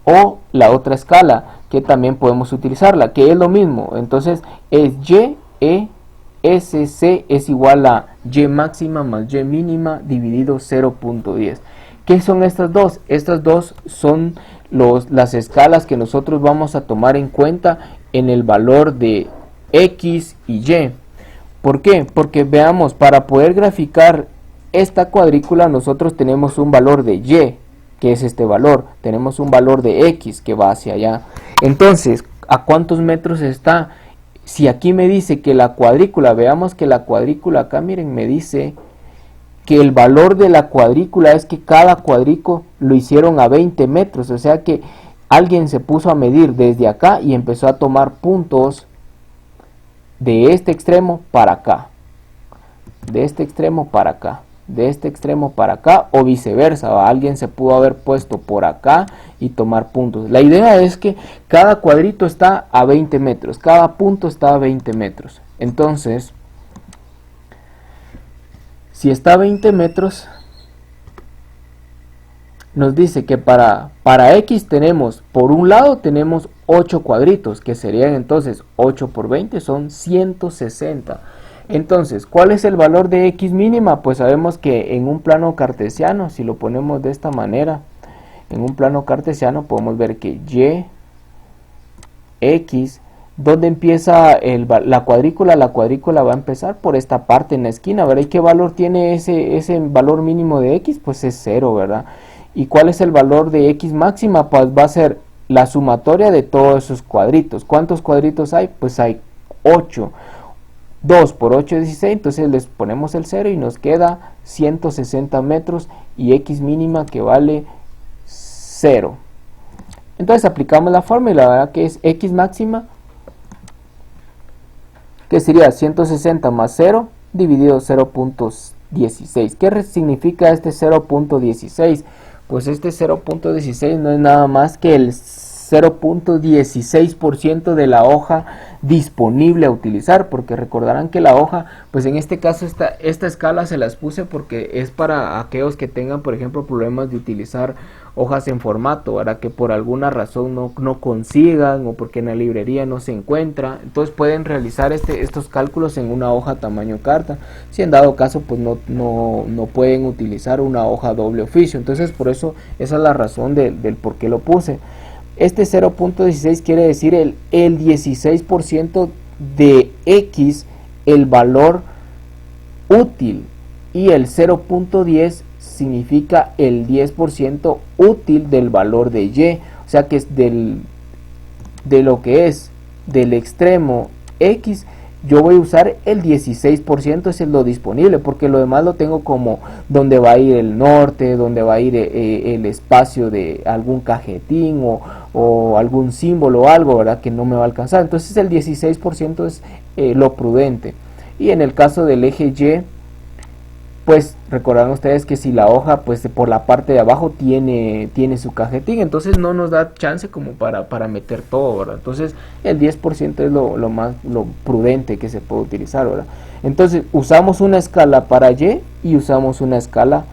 o la otra escala que también podemos utilizarla, que es lo mismo. Entonces es YESC es igual a Y máxima más Y mínima dividido 0.10. ¿Qué son estas dos? Estas dos son las escalas que nosotros vamos a tomar en cuenta en el valor de X y Y. ¿Por qué? Porque veamos, para poder graficar esta cuadrícula nosotros tenemos un valor de Y, que es este valor, tenemos un valor de X que va hacia allá. Entonces, ¿a cuántos metros está? Si aquí me dice que la cuadrícula, veamos que la cuadrícula acá, miren, me dice que el valor de la cuadrícula es que cada cuadrico lo hicieron a 20 metros, o sea que alguien se puso a medir desde acá y empezó a tomar puntos de este extremo para acá, de este extremo para acá, de este extremo para acá, o viceversa, alguien se pudo haber puesto por acá y tomar puntos. La idea es que cada cuadrito está a 20 metros, cada punto está a 20 metros. Entonces, si está a 20 metros, nos dice que para X tenemos, por un lado tenemos 8 cuadritos, que serían entonces 8 por 20 son 160. Entonces, ¿cuál es el valor de X mínima? Pues sabemos que en un plano cartesiano, si lo ponemos de esta manera, en un plano cartesiano podemos ver que Y, X, ¿dónde empieza la cuadrícula? La cuadrícula va a empezar por esta parte en la esquina, ¿verdad? ¿Y qué valor tiene ese valor mínimo de X? Pues es 0, ¿verdad? ¿Y cuál es el valor de X máxima? Pues va a ser la sumatoria de todos esos cuadritos. ¿Cuántos cuadritos hay? Pues hay 8. 2 por 8 es 16, entonces les ponemos el 0 y nos queda 160 metros y X mínima que vale 0. Entonces aplicamos la fórmula, ¿verdad? Que es X máxima, que sería 160 más 0 dividido 0.16. ¿Qué significa este 0.16? Pues este 0.16 no es nada más que el 0.16% de la hoja disponible a utilizar, porque recordarán que la hoja, pues en este caso esta escala se las puse porque es para aquellos que tengan, por ejemplo, problemas de utilizar hojas en formato, ¿verdad? Que por alguna razón no consigan, o porque en la librería no se encuentra, entonces pueden realizar estos cálculos en una hoja tamaño carta. Si en dado caso pues no pueden utilizar una hoja doble oficio, entonces por eso esa es la razón del por qué lo puse. Este 0.16 quiere decir el 16% de X, el valor útil, y el 0.10 significa el 10% útil del valor de Y, o sea que es de lo que es del extremo X, yo voy a usar el 16%, ese es lo disponible, porque lo demás lo tengo como donde va a ir el norte, donde va a ir el espacio de algún cajetín o algún símbolo o algo, ¿verdad? Que no me va a alcanzar. Entonces el 16% es lo prudente. Y en el caso del eje Y, pues recordarán ustedes que si la hoja pues por la parte de abajo tiene su cajetín, entonces no nos da chance como para meter todo, ¿verdad? Entonces el 10% es lo prudente que se puede utilizar, ¿verdad? Entonces usamos una escala para Y y usamos una escala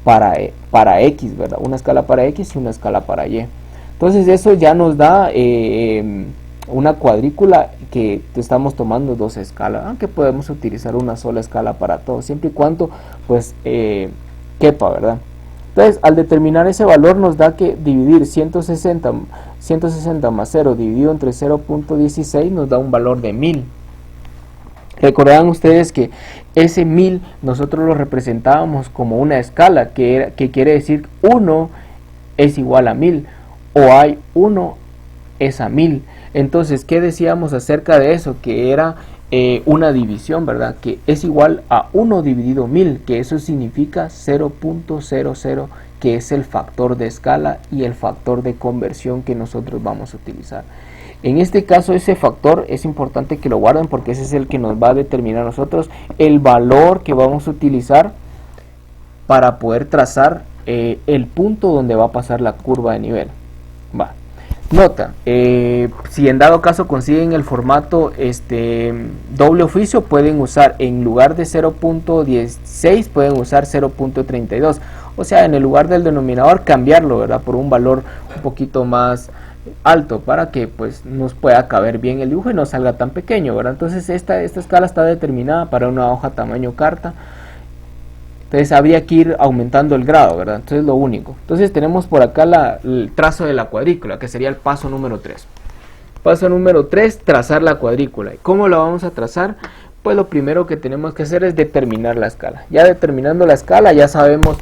para X, ¿verdad? Una escala para X y una escala para Y. Entonces eso ya nos da una cuadrícula que estamos tomando dos escalas, aunque podemos utilizar una sola escala para todo, siempre y cuando pues quepa, ¿verdad? Entonces al determinar ese valor nos da que dividir 160 más 0 dividido entre 0.16 nos da un valor de 1000. Recordarán ustedes que ese 1000 nosotros lo representábamos como una escala, que quiere decir 1 es igual a 1000, o hay 1 es a 1000. Entonces, ¿qué decíamos acerca de eso? Que era una división, ¿verdad? Que es igual a 1 dividido 1000, que eso significa 0.00, que es el factor de escala y el factor de conversión que nosotros vamos a utilizar. En este caso, ese factor es importante que lo guarden porque ese es el que nos va a determinar a nosotros el valor que vamos a utilizar para poder trazar el punto donde va a pasar la curva de nivel. Va. Nota, si en dado caso consiguen el formato doble oficio, pueden usar en lugar de 0.16 pueden usar 0.32, o sea, en el lugar del denominador cambiarlo, ¿verdad?, por un valor un poquito más alto para que pues nos pueda caber bien el dibujo y no salga tan pequeño, ¿verdad? Entonces esta escala está determinada para una hoja tamaño carta. Entonces habría que ir aumentando el grado, ¿verdad? Entonces lo único. Entonces tenemos por acá el trazo de la cuadrícula, que sería el paso número 3. Paso número 3, trazar la cuadrícula. ¿Y cómo la vamos a trazar? Pues lo primero que tenemos que hacer es determinar la escala. Ya determinando la escala, ya sabemos,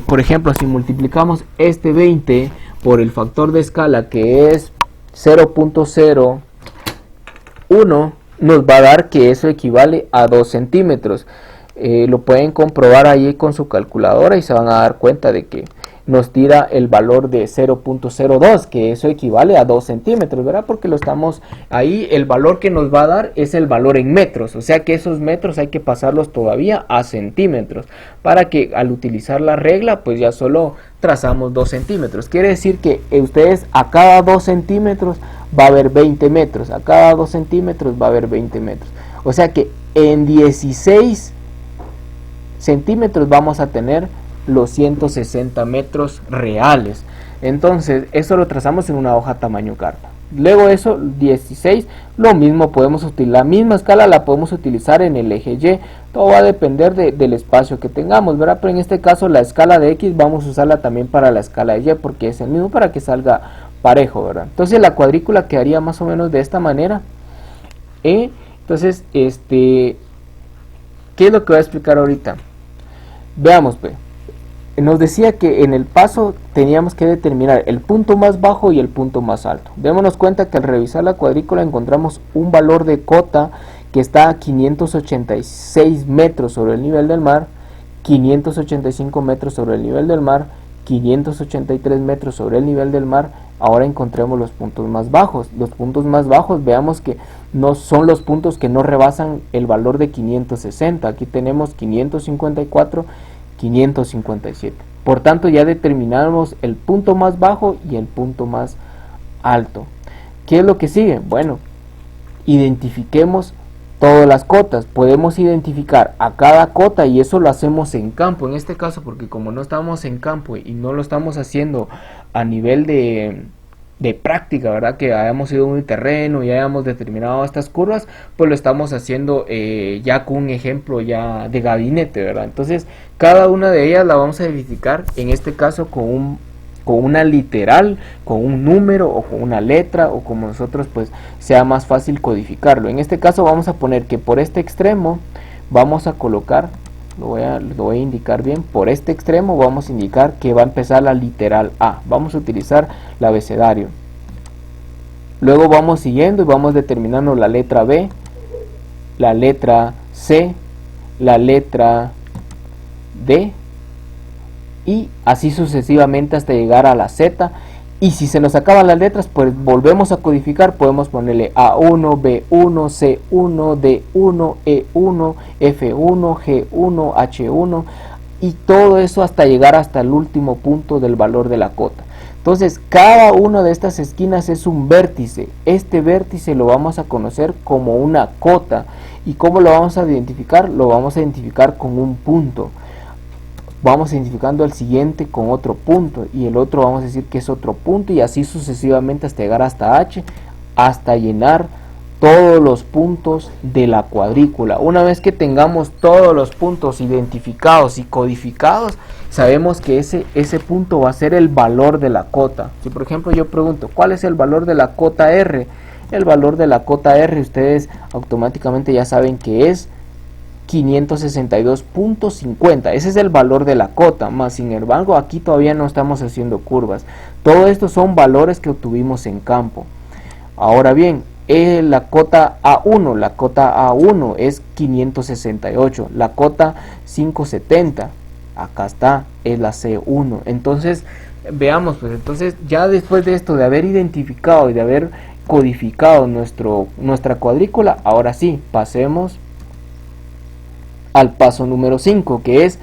por ejemplo, si multiplicamos este 20 por el factor de escala, que es 0.01, nos va a dar que eso equivale a 2 centímetros. Lo pueden comprobar ahí con su calculadora y se van a dar cuenta de que nos tira el valor de 0.02, que eso equivale a 2 centímetros, ¿verdad? Porque lo estamos ahí, el valor que nos va a dar es el valor en metros, o sea que esos metros hay que pasarlos todavía a centímetros, para que al utilizar la regla, pues ya solo trazamos 2 centímetros. Quiere decir que ustedes a cada 2 centímetros va a haber 20 metros, a cada 2 centímetros va a haber 20 metros. O sea que en 16 centímetros vamos a tener los 160 metros reales. Entonces eso lo trazamos en una hoja tamaño carta. Luego eso, 16, lo mismo podemos utilizar, la misma escala la podemos utilizar en el eje Y. Todo va a depender del espacio que tengamos, ¿verdad? Pero en este caso la escala de X vamos a usarla también para la escala de Y, porque es el mismo, para que salga parejo, ¿verdad? Entonces la cuadrícula quedaría más o menos de esta manera. Entonces, ¿qué es lo que voy a explicar ahorita? Veamos, pues. Nos decía que en el paso teníamos que determinar el punto más bajo y el punto más alto. Démonos cuenta que al revisar la cuadrícula encontramos un valor de cota que está a 586 metros sobre el nivel del mar, 585 metros sobre el nivel del mar, 583 metros sobre el nivel del mar. Ahora encontremos los puntos más bajos. Los puntos más bajos, veamos que no son los puntos que no rebasan el valor de 560. Aquí tenemos 554, 557. Por tanto, ya determinamos el punto más bajo y el punto más alto. ¿Qué es lo que sigue? Bueno, identifiquemos todas las cotas. Podemos identificar a cada cota y eso lo hacemos en campo. En este caso, porque como no estamos en campo y no lo estamos haciendo a nivel de práctica, ¿verdad? Que hayamos ido a un terreno y hayamos determinado estas curvas, pues lo estamos haciendo ya con un ejemplo ya de gabinete, ¿verdad? Entonces, cada una de ellas la vamos a identificar, en este caso con una literal, con un número o con una letra, o como nosotros pues sea más fácil codificarlo. En este caso vamos a poner que por este extremo vamos a colocar, lo voy a indicar bien, por este extremo vamos a indicar que va a empezar la literal A. Vamos a utilizar el abecedario. Luego vamos siguiendo y vamos determinando la letra B, la letra C, la letra D, y así sucesivamente hasta llegar a la Z. Y si se nos acaban las letras, pues volvemos a codificar. Podemos ponerle A1, B1, C1, D1, E1, F1, G1, H1 y todo eso hasta llegar hasta el último punto del valor de la cota. Entonces, cada una de estas esquinas es un vértice. Este vértice lo vamos a conocer como una cota. ¿Y cómo lo vamos a identificar? Lo vamos a identificar con un punto. Vamos identificando el siguiente con otro punto y el otro vamos a decir que es otro punto, y así sucesivamente hasta llegar hasta H, hasta llenar todos los puntos de la cuadrícula. Una vez que tengamos todos los puntos identificados y codificados, sabemos que ese punto va a ser el valor de la cota. Si por ejemplo yo pregunto, ¿cuál es el valor de la cota R? El valor de la cota R, ustedes automáticamente ya saben que es 562.50. ese es el valor de la cota, más sin embargo aquí todavía no estamos haciendo curvas. Todo esto son valores que obtuvimos en campo. Ahora bien, la cota A1. La cota A1 es 568. La cota 570, acá está, es la C1. Entonces, veamos, pues entonces ya después de esto, de haber identificado y de haber codificado nuestra cuadrícula, ahora sí, pasemos al paso número 5, que es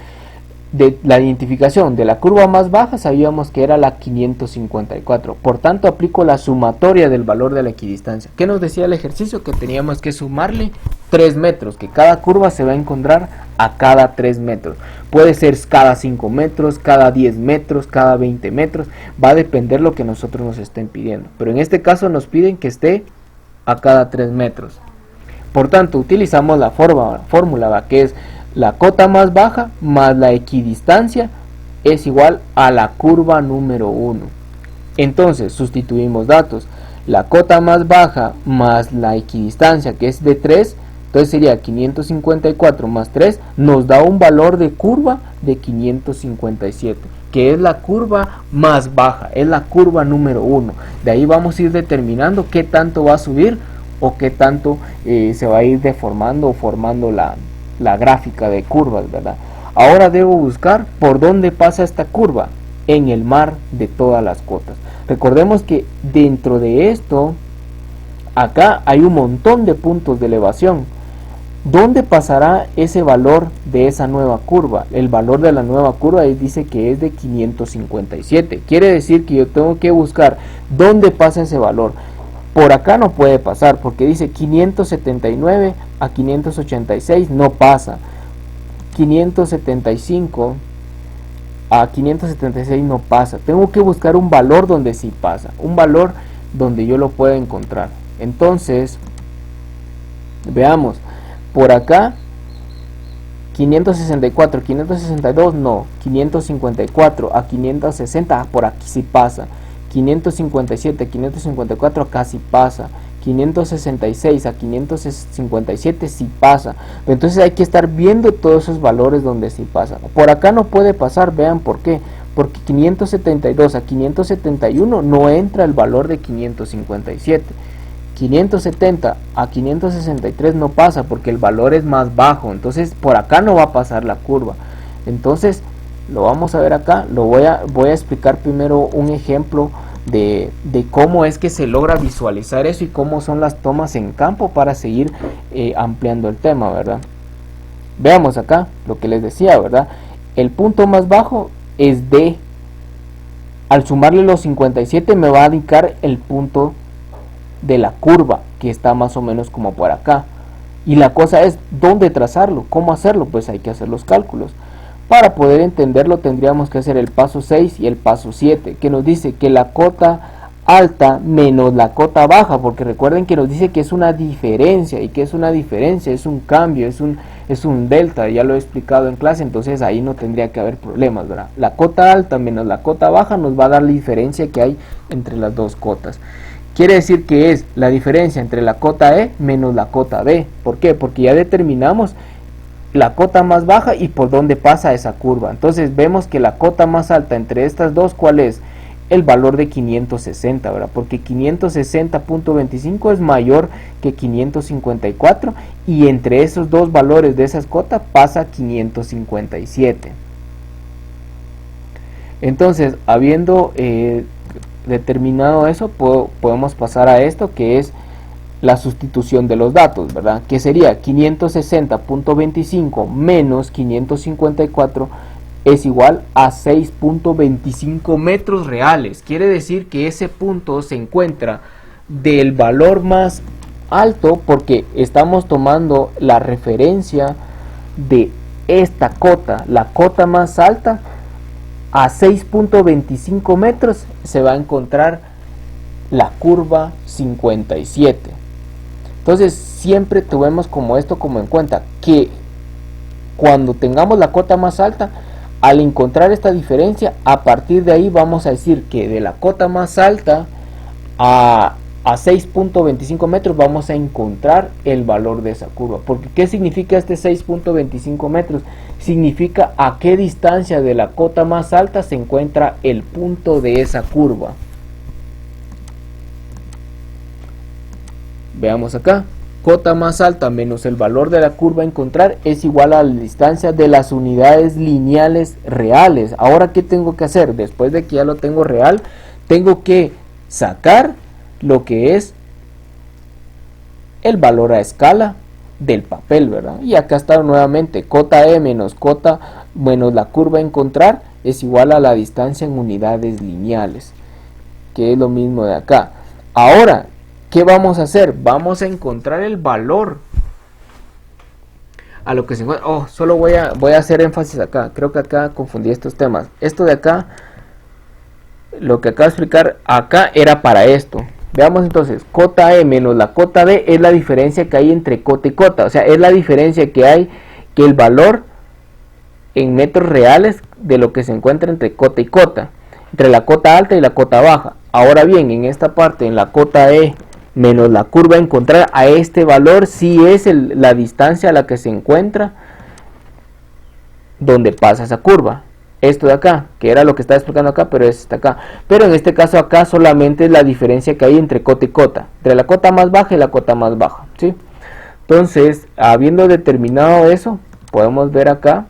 de la identificación de la curva más baja. Sabíamos que era la 554, por tanto aplico la sumatoria del valor de la equidistancia. ¿Qué nos decía el ejercicio? Que teníamos que sumarle 3 metros, que cada curva se va a encontrar a cada 3 metros. Puede ser cada 5 metros, cada 10 metros, cada 20 metros, va a depender lo que nosotros nos estén pidiendo, pero en este caso nos piden que esté a cada 3 metros. Por tanto, utilizamos la fórmula que es la cota más baja más la equidistancia es igual a la curva número 1. Entonces, sustituimos datos. La cota más baja más la equidistancia, que es de 3, entonces sería 554 más 3, nos da un valor de curva de 557, que es la curva más baja, es la curva número 1. De ahí vamos a ir determinando qué tanto va a subir o qué tanto se va a ir deformando o formando la gráfica de curvas, ¿verdad? Ahora debo buscar por dónde pasa esta curva, en el mar de todas las cotas. Recordemos que dentro de esto, acá hay un montón de puntos de elevación. ¿Dónde pasará ese valor de esa nueva curva? El valor de la nueva curva dice que es de 557. Quiere decir que yo tengo que buscar dónde pasa ese valor. Por acá no puede pasar porque dice 579 a 586 no pasa. 575 a 576 no pasa. Tengo que buscar un valor donde sí pasa, un valor donde yo lo pueda encontrar. Entonces, veamos, por acá 564, 562 no, 554 a 560 por aquí sí pasa. 557, 554 acá sí pasa. 566 a 557 sí pasa. Entonces hay que estar viendo todos esos valores donde sí pasa. Por acá no puede pasar, vean por qué. Porque 572 a 571 no entra el valor de 557. 570 a 563 no pasa porque el valor es más bajo. Entonces por acá no va a pasar la curva. Entonces lo vamos a ver acá. Voy a explicar primero un ejemplo de cómo es que se logra visualizar eso y cómo son las tomas en campo para seguir ampliando el tema, ¿verdad? Veamos acá lo que les decía, ¿verdad? El punto más bajo es D. Al sumarle los 57 me va a indicar el punto de la curva, que está más o menos como por acá. Y la cosa es, ¿dónde trazarlo? ¿Cómo hacerlo? Pues hay que hacer los cálculos. Para poder entenderlo tendríamos que hacer el paso 6 y el paso 7, que nos dice que la cota alta menos la cota baja, porque recuerden que nos dice que es una diferencia, y que es una diferencia, es un cambio, es un delta, ya lo he explicado en clase, entonces ahí no tendría que haber problemas, ¿verdad? La cota alta menos la cota baja nos va a dar la diferencia que hay entre las dos cotas. Quiere decir que es la diferencia entre la cota E menos la cota B. ¿Por qué? Porque ya determinamos la cota más baja y por dónde pasa esa curva. Entonces vemos que la cota más alta entre estas dos, ¿cuál es? El valor de 560, ¿verdad? Porque 560.25 es mayor que 554 y entre esos dos valores de esas cotas pasa 557. Entonces, habiendo determinado eso, podemos pasar a esto que es la sustitución de los datos, ¿verdad? Que sería 560.25 menos 554 es igual a 6.25 metros reales. Quiere decir que ese punto se encuentra del valor más alto porque estamos tomando la referencia de esta cota, la cota más alta. A 6.25 metros se va a encontrar la curva 57. Entonces siempre tuvimos como esto como en cuenta, que cuando tengamos la cota más alta, al encontrar esta diferencia, a partir de ahí vamos a decir que de la cota más alta a 6.25 metros vamos a encontrar el valor de esa curva. Porque ¿qué significa este 6.25 metros? Significa a qué distancia de la cota más alta se encuentra el punto de esa curva. Veamos acá, cota más alta menos el valor de la curva a encontrar es igual a la distancia de las unidades lineales reales. Ahora, ¿qué tengo que hacer? Después de que ya lo tengo real, tengo que sacar lo que es el valor a escala del papel, ¿verdad? Y acá está nuevamente, cota E menos la curva a encontrar es igual a la distancia en unidades lineales, que es lo mismo de acá. Ahora, ¿qué vamos a hacer? Vamos a encontrar el valor a lo que se encuentra. Solo voy a hacer énfasis acá. Creo que acá confundí estos temas. Esto de acá, lo que acabo de explicar acá era para esto. Veamos entonces, cota E menos la cota D es la diferencia que hay entre cota y cota. O sea, es la diferencia que hay, que el valor en metros reales de lo que se encuentra entre cota y cota, entre la cota alta y la cota baja. Ahora bien, en esta parte, en la cota E menos la curva a encontrar, a este valor sí es la distancia a la que se encuentra donde pasa esa curva. Esto de acá, que era lo que estaba explicando acá, pero es acá. Pero en este caso acá solamente es la diferencia que hay entre cota y cota, entre la cota más baja y la cota más baja, ¿sí? Entonces, habiendo determinado eso, podemos ver acá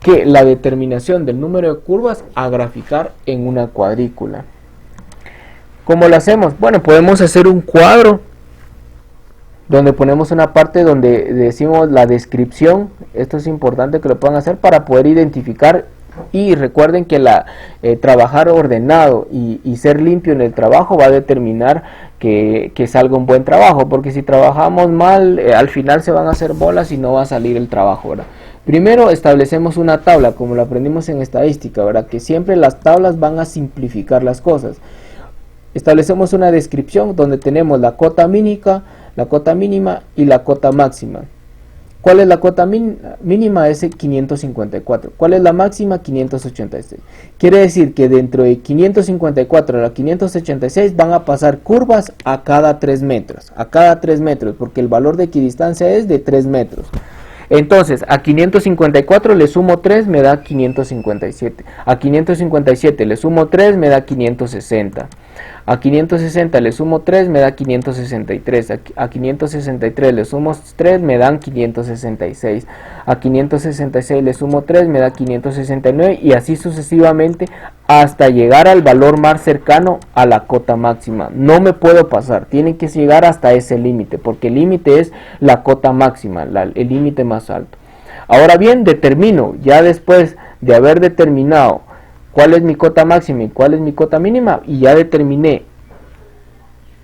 que la determinación del número de curvas a graficar en una cuadrícula. ¿Cómo lo hacemos? Bueno, podemos hacer un cuadro donde ponemos una parte donde decimos la descripción. Esto es importante que lo puedan hacer para poder identificar, y recuerden que trabajar ordenado y ser limpio en el trabajo va a determinar que salga un buen trabajo, porque si trabajamos mal, al final se van a hacer bolas y no va a salir el trabajo, ¿verdad? Primero establecemos una tabla, como lo aprendimos en estadística, ¿verdad? Que siempre las tablas van a simplificar las cosas. Establecemos una descripción donde tenemos la cota mínima y la cota máxima. ¿Cuál es la cota mínima? Es 554. ¿Cuál es la máxima? 586. Quiere decir que dentro de 554 a la 586 van a pasar curvas a cada 3 metros. A cada 3 metros, porque el valor de equidistancia es de 3 metros. Entonces, a 554 le sumo 3, me da 557. A 557 le sumo 3, me da 560. A 560 le sumo 3, me da 563. A 563 le sumo 3, me dan 566. A 566 le sumo 3, me da 569, y así sucesivamente hasta llegar al valor más cercano a la cota máxima. No me puedo pasar, tiene que llegar hasta ese límite, porque el límite es la cota máxima, el límite más alto. Ahora bien, determino, ya después de haber determinado cuál es mi cota máxima y cuál es mi cota mínima, y ya determiné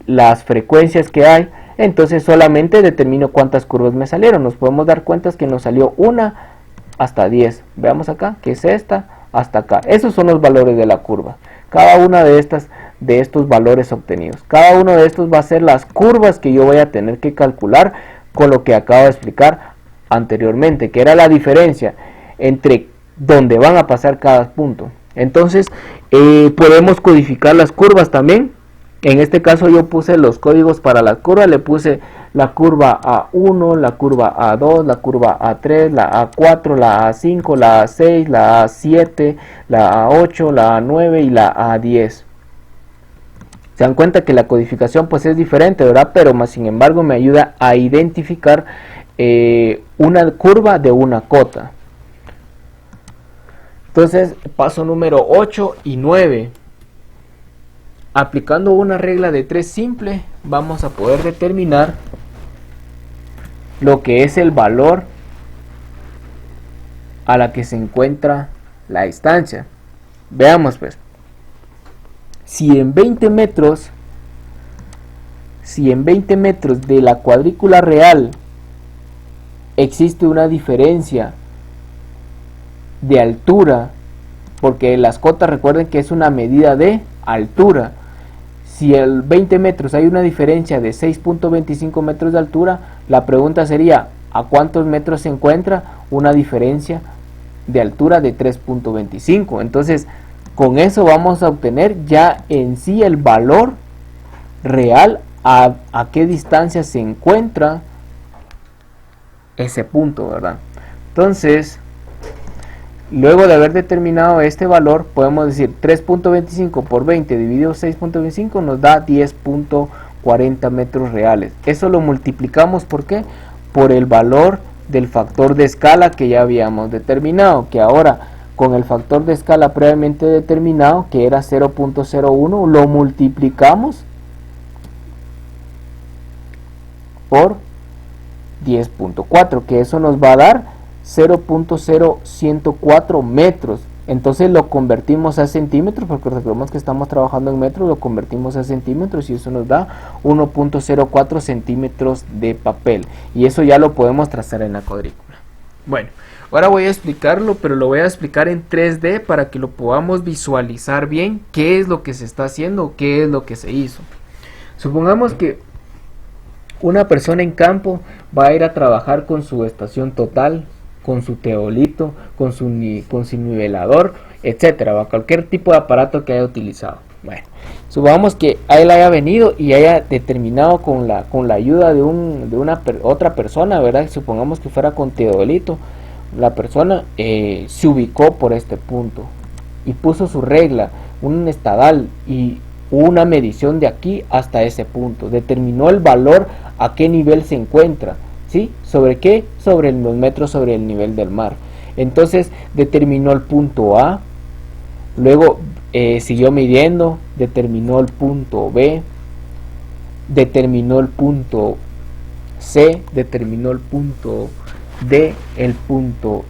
las frecuencias que hay, entonces solamente determino cuántas curvas me salieron. Nos podemos dar cuenta que nos salió 1 hasta 10. Veamos acá, que es esta hasta acá. Esos son los valores de la curva. Cada una de estos valores obtenidos, cada uno de estos va a ser las curvas que yo voy a tener que calcular con lo que acabo de explicar anteriormente, que era la diferencia entre donde van a pasar cada punto. Entonces podemos codificar las curvas también. En este caso yo puse los códigos para la curva. Le puse la curva A1, la curva A2, la curva A3, la A4, la A5, la A6, la A7, la A8, la A9 y la A10. Se dan cuenta que la codificación pues es diferente, ¿verdad? Pero más sin embargo me ayuda a identificar una curva de una cota. Entonces, paso número 8 y 9. Aplicando una regla de 3 simple, vamos a poder determinar lo que es el valor a la que se encuentra la distancia. Veamos pues. Si en 20 metros de la cuadrícula real existe una diferencia de altura, porque las cotas, recuerden que es una medida de altura. Si en 20 metros hay una diferencia de 6.25 metros de altura, la pregunta sería, ¿a cuántos metros se encuentra una diferencia de altura de 3.25? Entonces, con eso vamos a obtener ya en sí el valor real a qué distancia se encuentra ese punto, ¿verdad? Entonces, luego de haber determinado este valor, podemos decir 3.25 por 20 dividido 6.25 nos da 10.45. 40 metros reales. Eso lo multiplicamos, ¿por qué? Por el valor del factor de escala que ya habíamos determinado, que ahora con el factor de escala previamente determinado, que era 0.01, lo multiplicamos por 10.4, que eso nos va a dar 0.0104 metros. Entonces lo convertimos a centímetros, porque recordemos que estamos trabajando en metros, lo convertimos a centímetros y eso nos da 1.04 centímetros de papel. Y eso ya lo podemos trazar en la cuadrícula. Bueno, ahora voy a explicarlo, pero lo voy a explicar en 3D para que lo podamos visualizar bien qué es lo que se está haciendo, qué es lo que se hizo. Supongamos que una persona en campo va a ir a trabajar con su estación total, con su teolito, con su nivelador, etcétera, cualquier tipo de aparato que haya utilizado. Bueno, supongamos que él haya venido y haya determinado con la ayuda de otra persona, ¿verdad? Supongamos que fuera con teolito, la persona se ubicó por este punto y puso su regla, un estadal y una medición de aquí hasta ese punto, determinó el valor a qué nivel se encuentra, ¿sí? ¿Sobre qué? Sobre los metros sobre el nivel del mar. Entonces determinó el punto A, luego siguió midiendo, determinó el punto B, determinó el punto C, determinó el punto D, el punto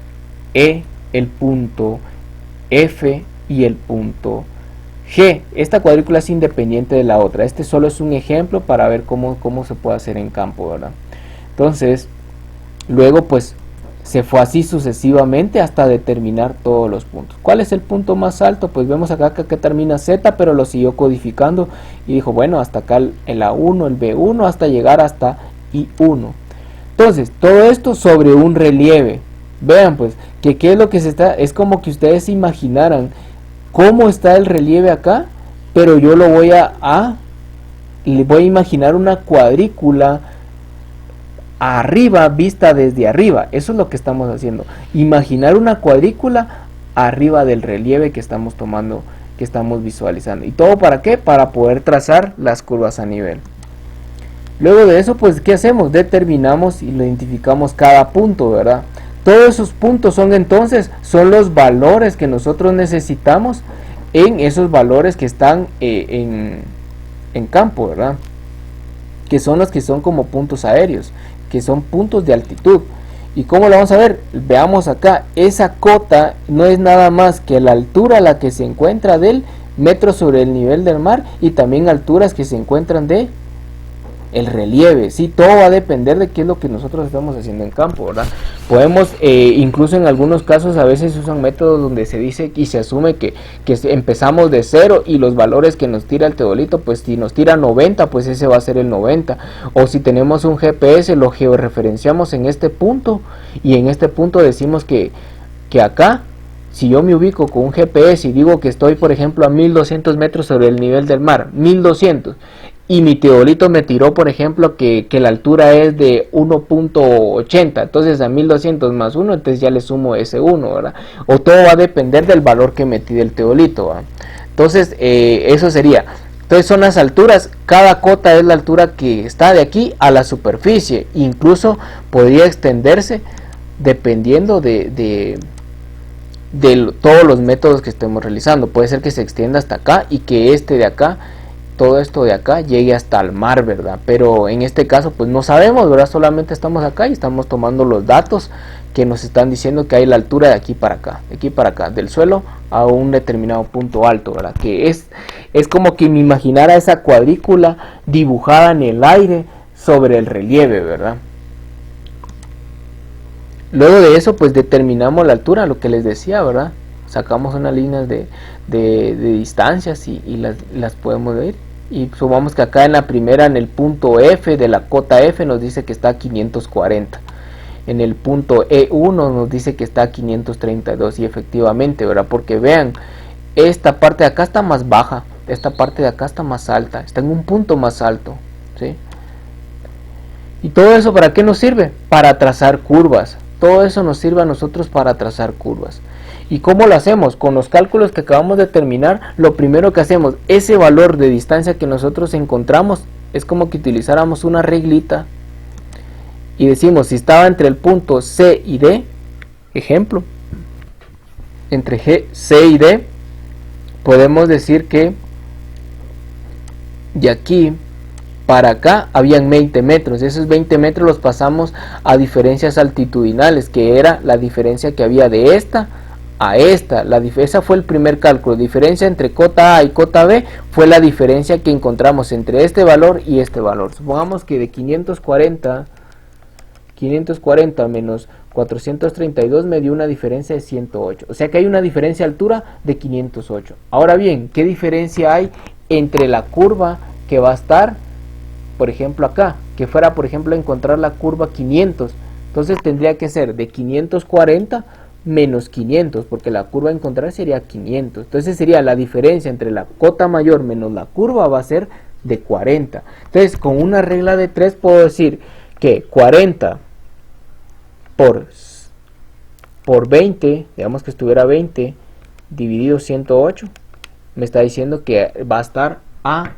E, el punto F y el punto G. Esta cuadrícula es independiente de la otra. Este solo es un ejemplo para ver cómo se puede hacer en campo, ¿verdad? Entonces, luego pues se fue así sucesivamente hasta determinar todos los puntos. ¿Cuál es el punto más alto? Pues vemos acá que termina Z, pero lo siguió codificando y dijo, bueno, hasta acá el A1, el B1, hasta llegar hasta I1. Entonces, todo esto sobre un relieve. Vean pues, que qué es lo que se está, es como que ustedes se imaginaran cómo está el relieve acá, pero yo lo voy le voy a imaginar una cuadrícula arriba, vista desde arriba. Eso es lo que estamos haciendo, imaginar una cuadrícula arriba del relieve que estamos tomando, que estamos visualizando. ¿Y todo para qué? Para poder trazar las curvas a nivel. Luego de eso, pues, ¿qué hacemos? Determinamos y identificamos cada punto, ¿verdad? Todos esos puntos son los valores que nosotros necesitamos en esos valores que están en campo, ¿verdad? Que son los que son como puntos aéreos, que son puntos de altitud. ¿Y cómo lo vamos a ver? Veamos acá, esa cota no es nada más que la altura a la que se encuentra del metro sobre el nivel del mar y también alturas que se encuentran de el relieve, sí, todo va a depender de qué es lo que nosotros estamos haciendo en campo, ¿verdad? Podemos, incluso en algunos casos a veces se usan métodos donde se dice y se asume que empezamos de 0 y los valores que nos tira el teodolito, pues si nos tira 90, pues ese va a ser el 90, o si tenemos un GPS, lo georreferenciamos en este punto, y en este punto decimos que acá, si yo me ubico con un GPS y digo que estoy, por ejemplo, a 1200 metros sobre el nivel del mar, 1200, y mi teodolito me tiró, por ejemplo, que la altura es de 1.80, entonces a 1200 más 1, entonces ya le sumo ese 1, ¿verdad? O todo va a depender del valor que me tire el teodolito, ¿verdad? Entonces, eso sería. Entonces son las alturas, cada cota es la altura que está de aquí a la superficie, incluso podría extenderse dependiendo de todos los métodos que estemos realizando. Puede ser que se extienda hasta acá y que de acá, todo esto de acá llegue hasta el mar, ¿verdad? Pero en este caso pues no sabemos, ¿verdad? Solamente estamos acá y estamos tomando los datos que nos están diciendo que hay la altura de aquí para acá, del suelo a un determinado punto alto, ¿verdad? Que es como que me imaginara esa cuadrícula dibujada en el aire sobre el relieve, ¿verdad? Luego de eso pues determinamos la altura, lo que les decía, ¿verdad? Sacamos unas líneas de distancias y las podemos ver. Y supongamos que acá en la primera, en el punto F de la cota F, nos dice que está a 540. En el punto E1 nos dice que está a 532. Y efectivamente, ¿verdad? Porque vean, esta parte de acá está más baja, esta parte de acá está más alta, está en un punto más alto, ¿sí? ¿Y todo eso para qué nos sirve? Para trazar curvas. Todo eso nos sirve a nosotros para trazar curvas. ¿Y cómo lo hacemos? Con los cálculos que acabamos de terminar, lo primero que hacemos, ese valor de distancia que nosotros encontramos, es como que utilizáramos una reglita y decimos si estaba entre el punto C y D, ejemplo, entre C y D, podemos decir que de aquí para acá habían 20 metros. Esos 20 metros los pasamos a diferencias altitudinales, que era la diferencia que había de esta a esta. Esa fue el primer cálculo. Diferencia entre cota A y cota B fue la diferencia que encontramos entre este valor y este valor. Supongamos que de 540 menos 432 me dio una diferencia de 108. O sea que hay una diferencia de altura de 508. Ahora bien, ¿qué diferencia hay entre la curva que va a estar, por ejemplo, acá? Que fuera, por ejemplo, encontrar la curva 500. Entonces tendría que ser de 540 menos 500, porque la curva a encontrar sería 500. Entonces sería la diferencia entre la cota mayor menos la curva va a ser de 40. Entonces con una regla de 3 puedo decir que 40 por 20, digamos que estuviera 20 dividido 108, me está diciendo que va a estar a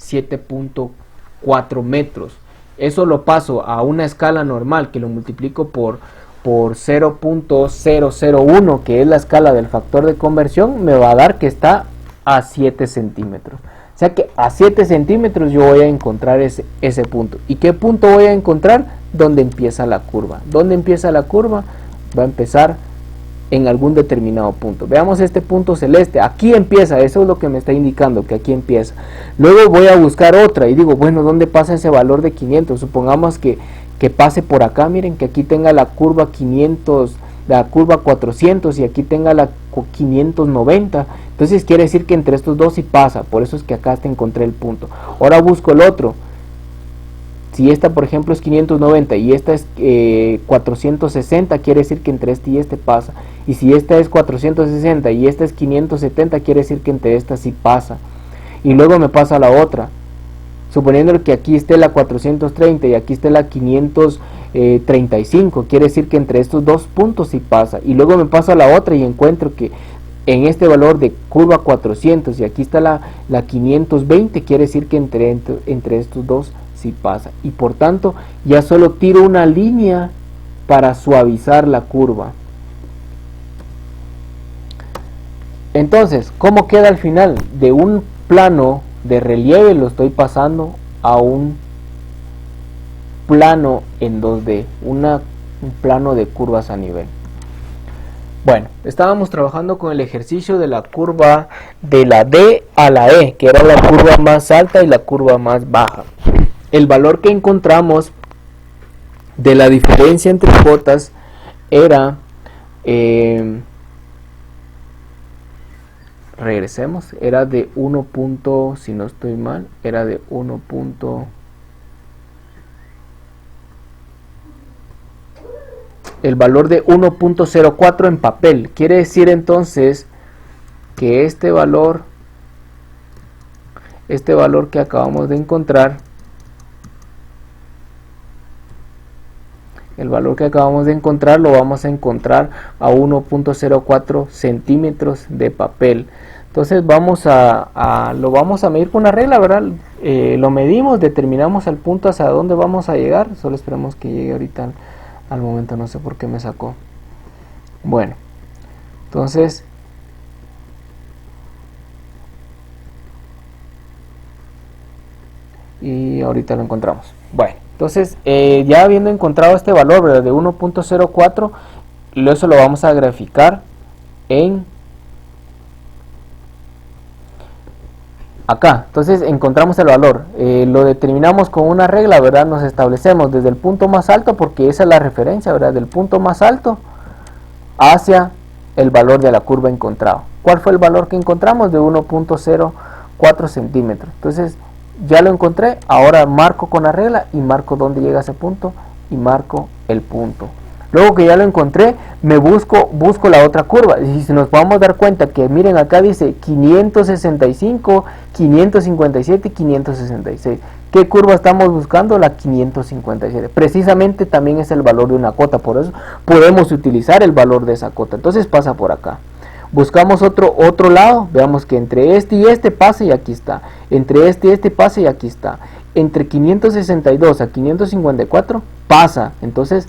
7.4 metros. Eso lo paso a una escala normal, que lo multiplico por 0.001, que es la escala del factor de conversión, me va a dar que está a 7 centímetros. O sea que a 7 centímetros yo voy a encontrar ese punto. ¿Y qué punto voy a encontrar? Donde empieza la curva. ¿Dónde empieza la curva? Va a empezar en algún determinado punto. Veamos este punto celeste. Aquí empieza, eso es lo que me está indicando, que aquí empieza. Luego voy a buscar otra y digo, bueno, ¿dónde pasa ese valor de 500? Supongamos que pase por acá, miren, que aquí tenga la curva 500, la curva 400 y aquí tenga la 590. Entonces quiere decir que entre estos dos sí pasa, por eso es que acá hasta encontré el punto. Ahora busco el otro. Si esta, por ejemplo, es 590 y esta es 460, quiere decir que entre este y este pasa. Y si esta es 460 y esta es 570, quiere decir que entre estas sí pasa. Y luego me pasa la otra. Suponiendo que aquí esté la 430 y aquí esté la 535, quiere decir que entre estos dos puntos sí pasa. Y luego me paso a la otra y encuentro que en este valor de curva 400 y aquí está la 520, quiere decir que entre estos dos sí pasa. Y por tanto ya solo tiro una línea para suavizar la curva. Entonces, ¿cómo queda al final? De un plano de relieve lo estoy pasando a un plano en 2D, un plano de curvas a nivel. Bueno, estábamos trabajando con el ejercicio de la curva de la D a la E, que era la curva más alta y la curva más baja. El valor que encontramos de la diferencia entre cotas era regresemos, era de 1. Si no estoy mal, era de 1. El valor de 1.04 en papel. Quiere decir entonces que este valor que acabamos de encontrar, el valor que acabamos de encontrar lo vamos a encontrar a 1.04 centímetros de papel. Entonces lo vamos a medir con una regla, ¿verdad? Lo medimos, determinamos el punto hacia dónde vamos a llegar. Solo esperemos que llegue ahorita al momento, no sé por qué me sacó. Bueno, entonces y ahorita lo encontramos. Bueno, entonces ya habiendo encontrado este valor, ¿verdad?, de 1.04, eso lo vamos a graficar en acá. Entonces encontramos el valor, lo determinamos con una regla, ¿verdad? Nos establecemos desde el punto más alto, porque esa es la referencia, ¿verdad?, del punto más alto hacia el valor de la curva encontrado. ¿Cuál fue el valor que encontramos? De 1.04 centímetros. Entonces ya lo encontré, ahora marco con la regla y marco dónde llega ese punto y marco el punto. Luego que ya lo encontré, me busco la otra curva. Y si nos podemos dar cuenta que miren acá dice 565, 557 y 566. ¿Qué curva estamos buscando? La 557. Precisamente también es el valor de una cota, por eso podemos utilizar el valor de esa cota. Entonces pasa por acá. Buscamos otro lado, veamos que entre este y este pasa y aquí está, entre este y este pasa y aquí está, entre 562 a 554 pasa. Entonces,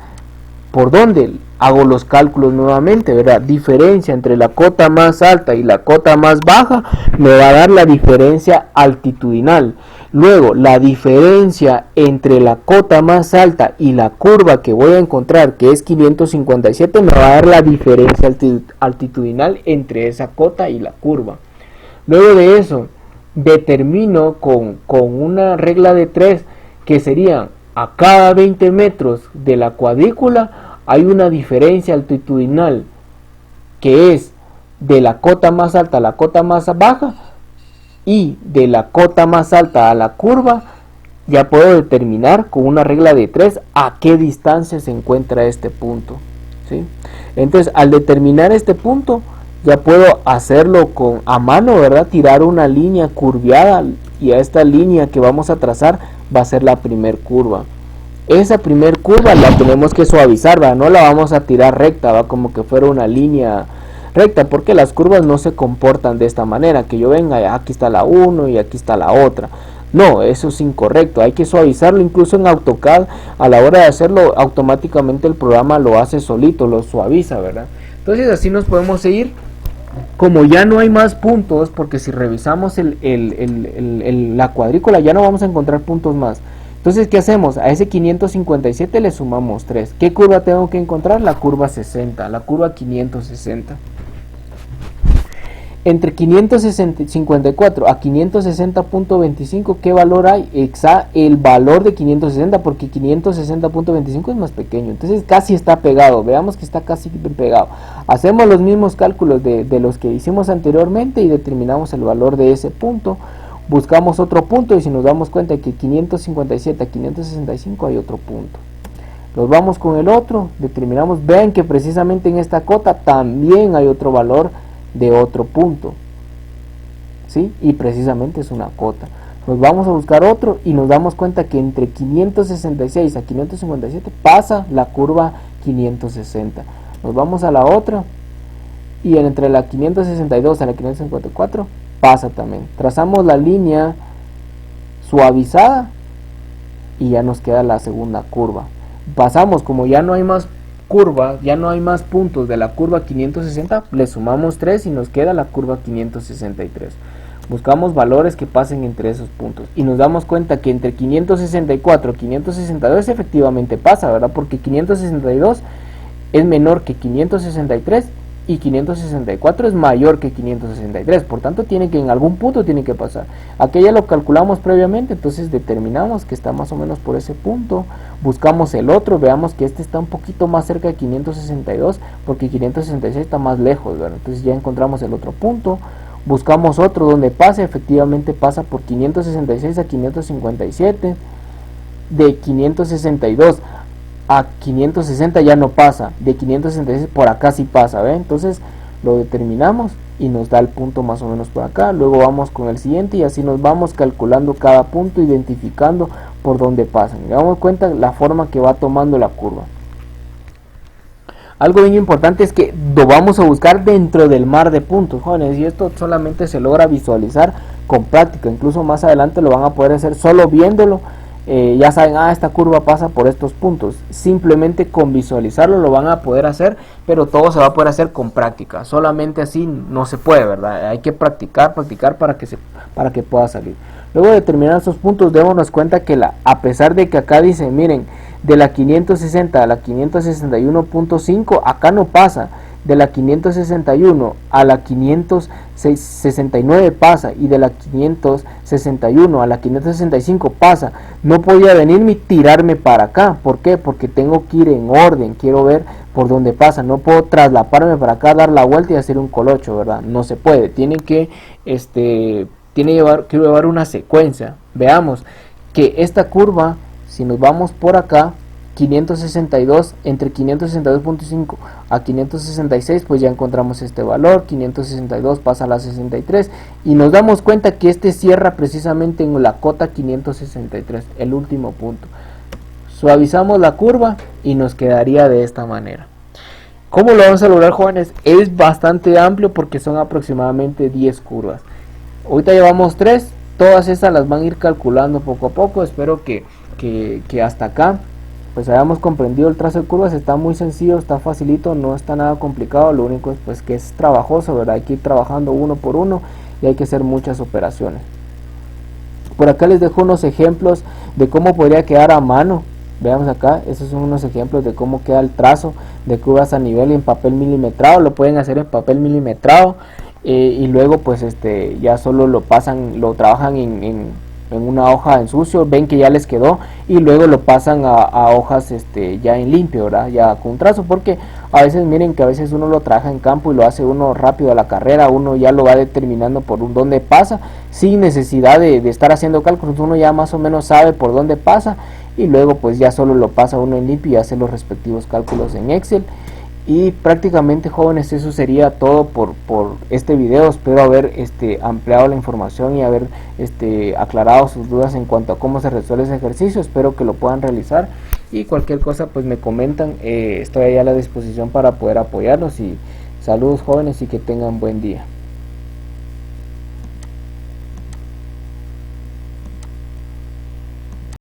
¿por dónde? Hago los cálculos nuevamente, ¿verdad? Diferencia entre la cota más alta y la cota más baja me va a dar la diferencia altitudinal. Luego, la diferencia entre la cota más alta y la curva que voy a encontrar, que es 557, me va a dar la diferencia altitudinal entre esa cota y la curva. Luego de eso, determino con una regla de 3 que sería a cada 20 metros de la cuadrícula hay una diferencia altitudinal que es de la cota más alta a la cota más baja, y de la cota más alta a la curva ya puedo determinar con una regla de 3 a qué distancia se encuentra este punto, ¿sí? Entonces, al determinar este punto ya puedo hacerlo a mano, ¿verdad? Tirar una línea curviada, y a esta línea que vamos a trazar va a ser la primer curva. Esa primer curva la tenemos que suavizar, ¿verdad? No la vamos a tirar recta, ¿va? Como que fuera una línea recta, porque las curvas no se comportan de esta manera, que yo venga, aquí está la 1 y aquí está la otra. No, eso es incorrecto, hay que suavizarlo. Incluso en AutoCAD, a la hora de hacerlo, automáticamente el programa lo hace solito, lo suaviza, ¿verdad? Entonces así nos podemos seguir. Como ya no hay más puntos, porque si revisamos la cuadrícula ya no vamos a encontrar puntos más. Entonces, ¿qué hacemos? A ese 557 le sumamos 3. ¿Qué curva tengo que encontrar? La curva 60, la curva 560. Entre 554 a 560.25, ¿qué valor hay? El valor de 560, porque 560.25 es más pequeño. Entonces casi está pegado. Veamos que está casi pegado. Hacemos los mismos cálculos de los que hicimos anteriormente y determinamos el valor de ese punto. Buscamos otro punto y si nos damos cuenta que 557 a 565 hay otro punto. Nos vamos con el otro, determinamos, vean que precisamente en esta cota también hay otro valor de otro punto, ¿sí? Y precisamente es una cota. Nos vamos a buscar otro y nos damos cuenta que entre 566 a 557 pasa la curva 560. Nos vamos a la otra y entre la 562 a la 554 pasa también. Trazamos la línea suavizada y ya nos queda la segunda curva. Pasamos, como ya no hay más curvas, ya no hay más puntos de la curva 560, le sumamos 3 y nos queda la curva 563. Buscamos valores que pasen entre esos puntos y nos damos cuenta que entre 564 y 562 efectivamente pasa, ¿verdad? Porque 562 es menor que 563 y 564 es mayor que 563, por tanto tiene que en algún punto tiene que pasar. Aquí ya lo calculamos previamente, entonces determinamos que está más o menos por ese punto. Buscamos el otro, veamos que este está un poquito más cerca de 562 porque 566 está más lejos, ¿verdad? Entonces ya encontramos el otro punto. Buscamos otro donde pasa, efectivamente pasa por 566 a 557. De 562 a 560 ya no pasa, de 566 por acá sí pasa, ¿ve? Entonces lo determinamos y nos da el punto más o menos por acá. Luego vamos con el siguiente y así nos vamos calculando cada punto, identificando por dónde pasan. Y damos cuenta la forma que va tomando la curva. Algo bien importante es que lo vamos a buscar dentro del mar de puntos, jóvenes, y esto solamente se logra visualizar con práctica. Incluso más adelante lo van a poder hacer solo viéndolo. Ya saben, esta curva pasa por estos puntos. Simplemente con visualizarlo lo van a poder hacer, pero todo se va a poder hacer con práctica. Solamente así no se puede, ¿verdad? Hay que practicar para que pueda salir. Luego de determinar esos puntos, démonos cuenta que a pesar de que acá dice, miren, de la 560 a la 561.5, acá no pasa. De la 561 a la 569 pasa, y de la 561 a la 565 pasa. No podía venirme y tirarme para acá. ¿Por qué? Porque tengo que ir en orden, quiero ver por dónde pasa. No puedo traslaparme para acá, dar la vuelta y hacer un colocho, ¿verdad? No se puede. Quiero llevar una secuencia. Veamos que esta curva, si nos vamos por acá, 562, entre 562.5 a 566, pues ya encontramos este valor. 562 pasa a la 63 y nos damos cuenta que este cierra precisamente en la cota 563, el último punto. Suavizamos la curva y nos quedaría de esta manera. ¿Cómo lo vamos a lograr, jóvenes? Es bastante amplio porque son aproximadamente 10 curvas. Ahorita llevamos 3, todas estas las van a ir calculando poco a poco. Espero que hasta acá pues hayamos comprendido el trazo de curvas. Está muy sencillo, está facilito, no está nada complicado. Lo único es pues que es trabajoso, ¿verdad? Hay que ir trabajando uno por uno y hay que hacer muchas operaciones. Por acá les dejo unos ejemplos de cómo podría quedar a mano. Veamos acá, esos son unos ejemplos de cómo queda el trazo de curvas a nivel en papel milimetrado. Lo pueden hacer en papel milimetrado y luego pues ya solo lo pasan, lo trabajan en una hoja en sucio, ven que ya les quedó y luego lo pasan a hojas ya en limpio, ¿verdad? Ya con trazo, porque a veces miren que a veces uno lo trabaja en campo y lo hace uno rápido a la carrera, uno ya lo va determinando por dónde pasa sin necesidad de estar haciendo cálculos. Uno ya más o menos sabe por dónde pasa y luego pues ya solo lo pasa uno en limpio y hace los respectivos cálculos en Excel. Y prácticamente, jóvenes, eso sería todo por este video. Espero haber ampliado la información y haber aclarado sus dudas en cuanto a cómo se resuelve ese ejercicio. Espero que lo puedan realizar y cualquier cosa pues me comentan. Estoy ahí a la disposición para poder apoyarlos y saludos, jóvenes, y que tengan buen día.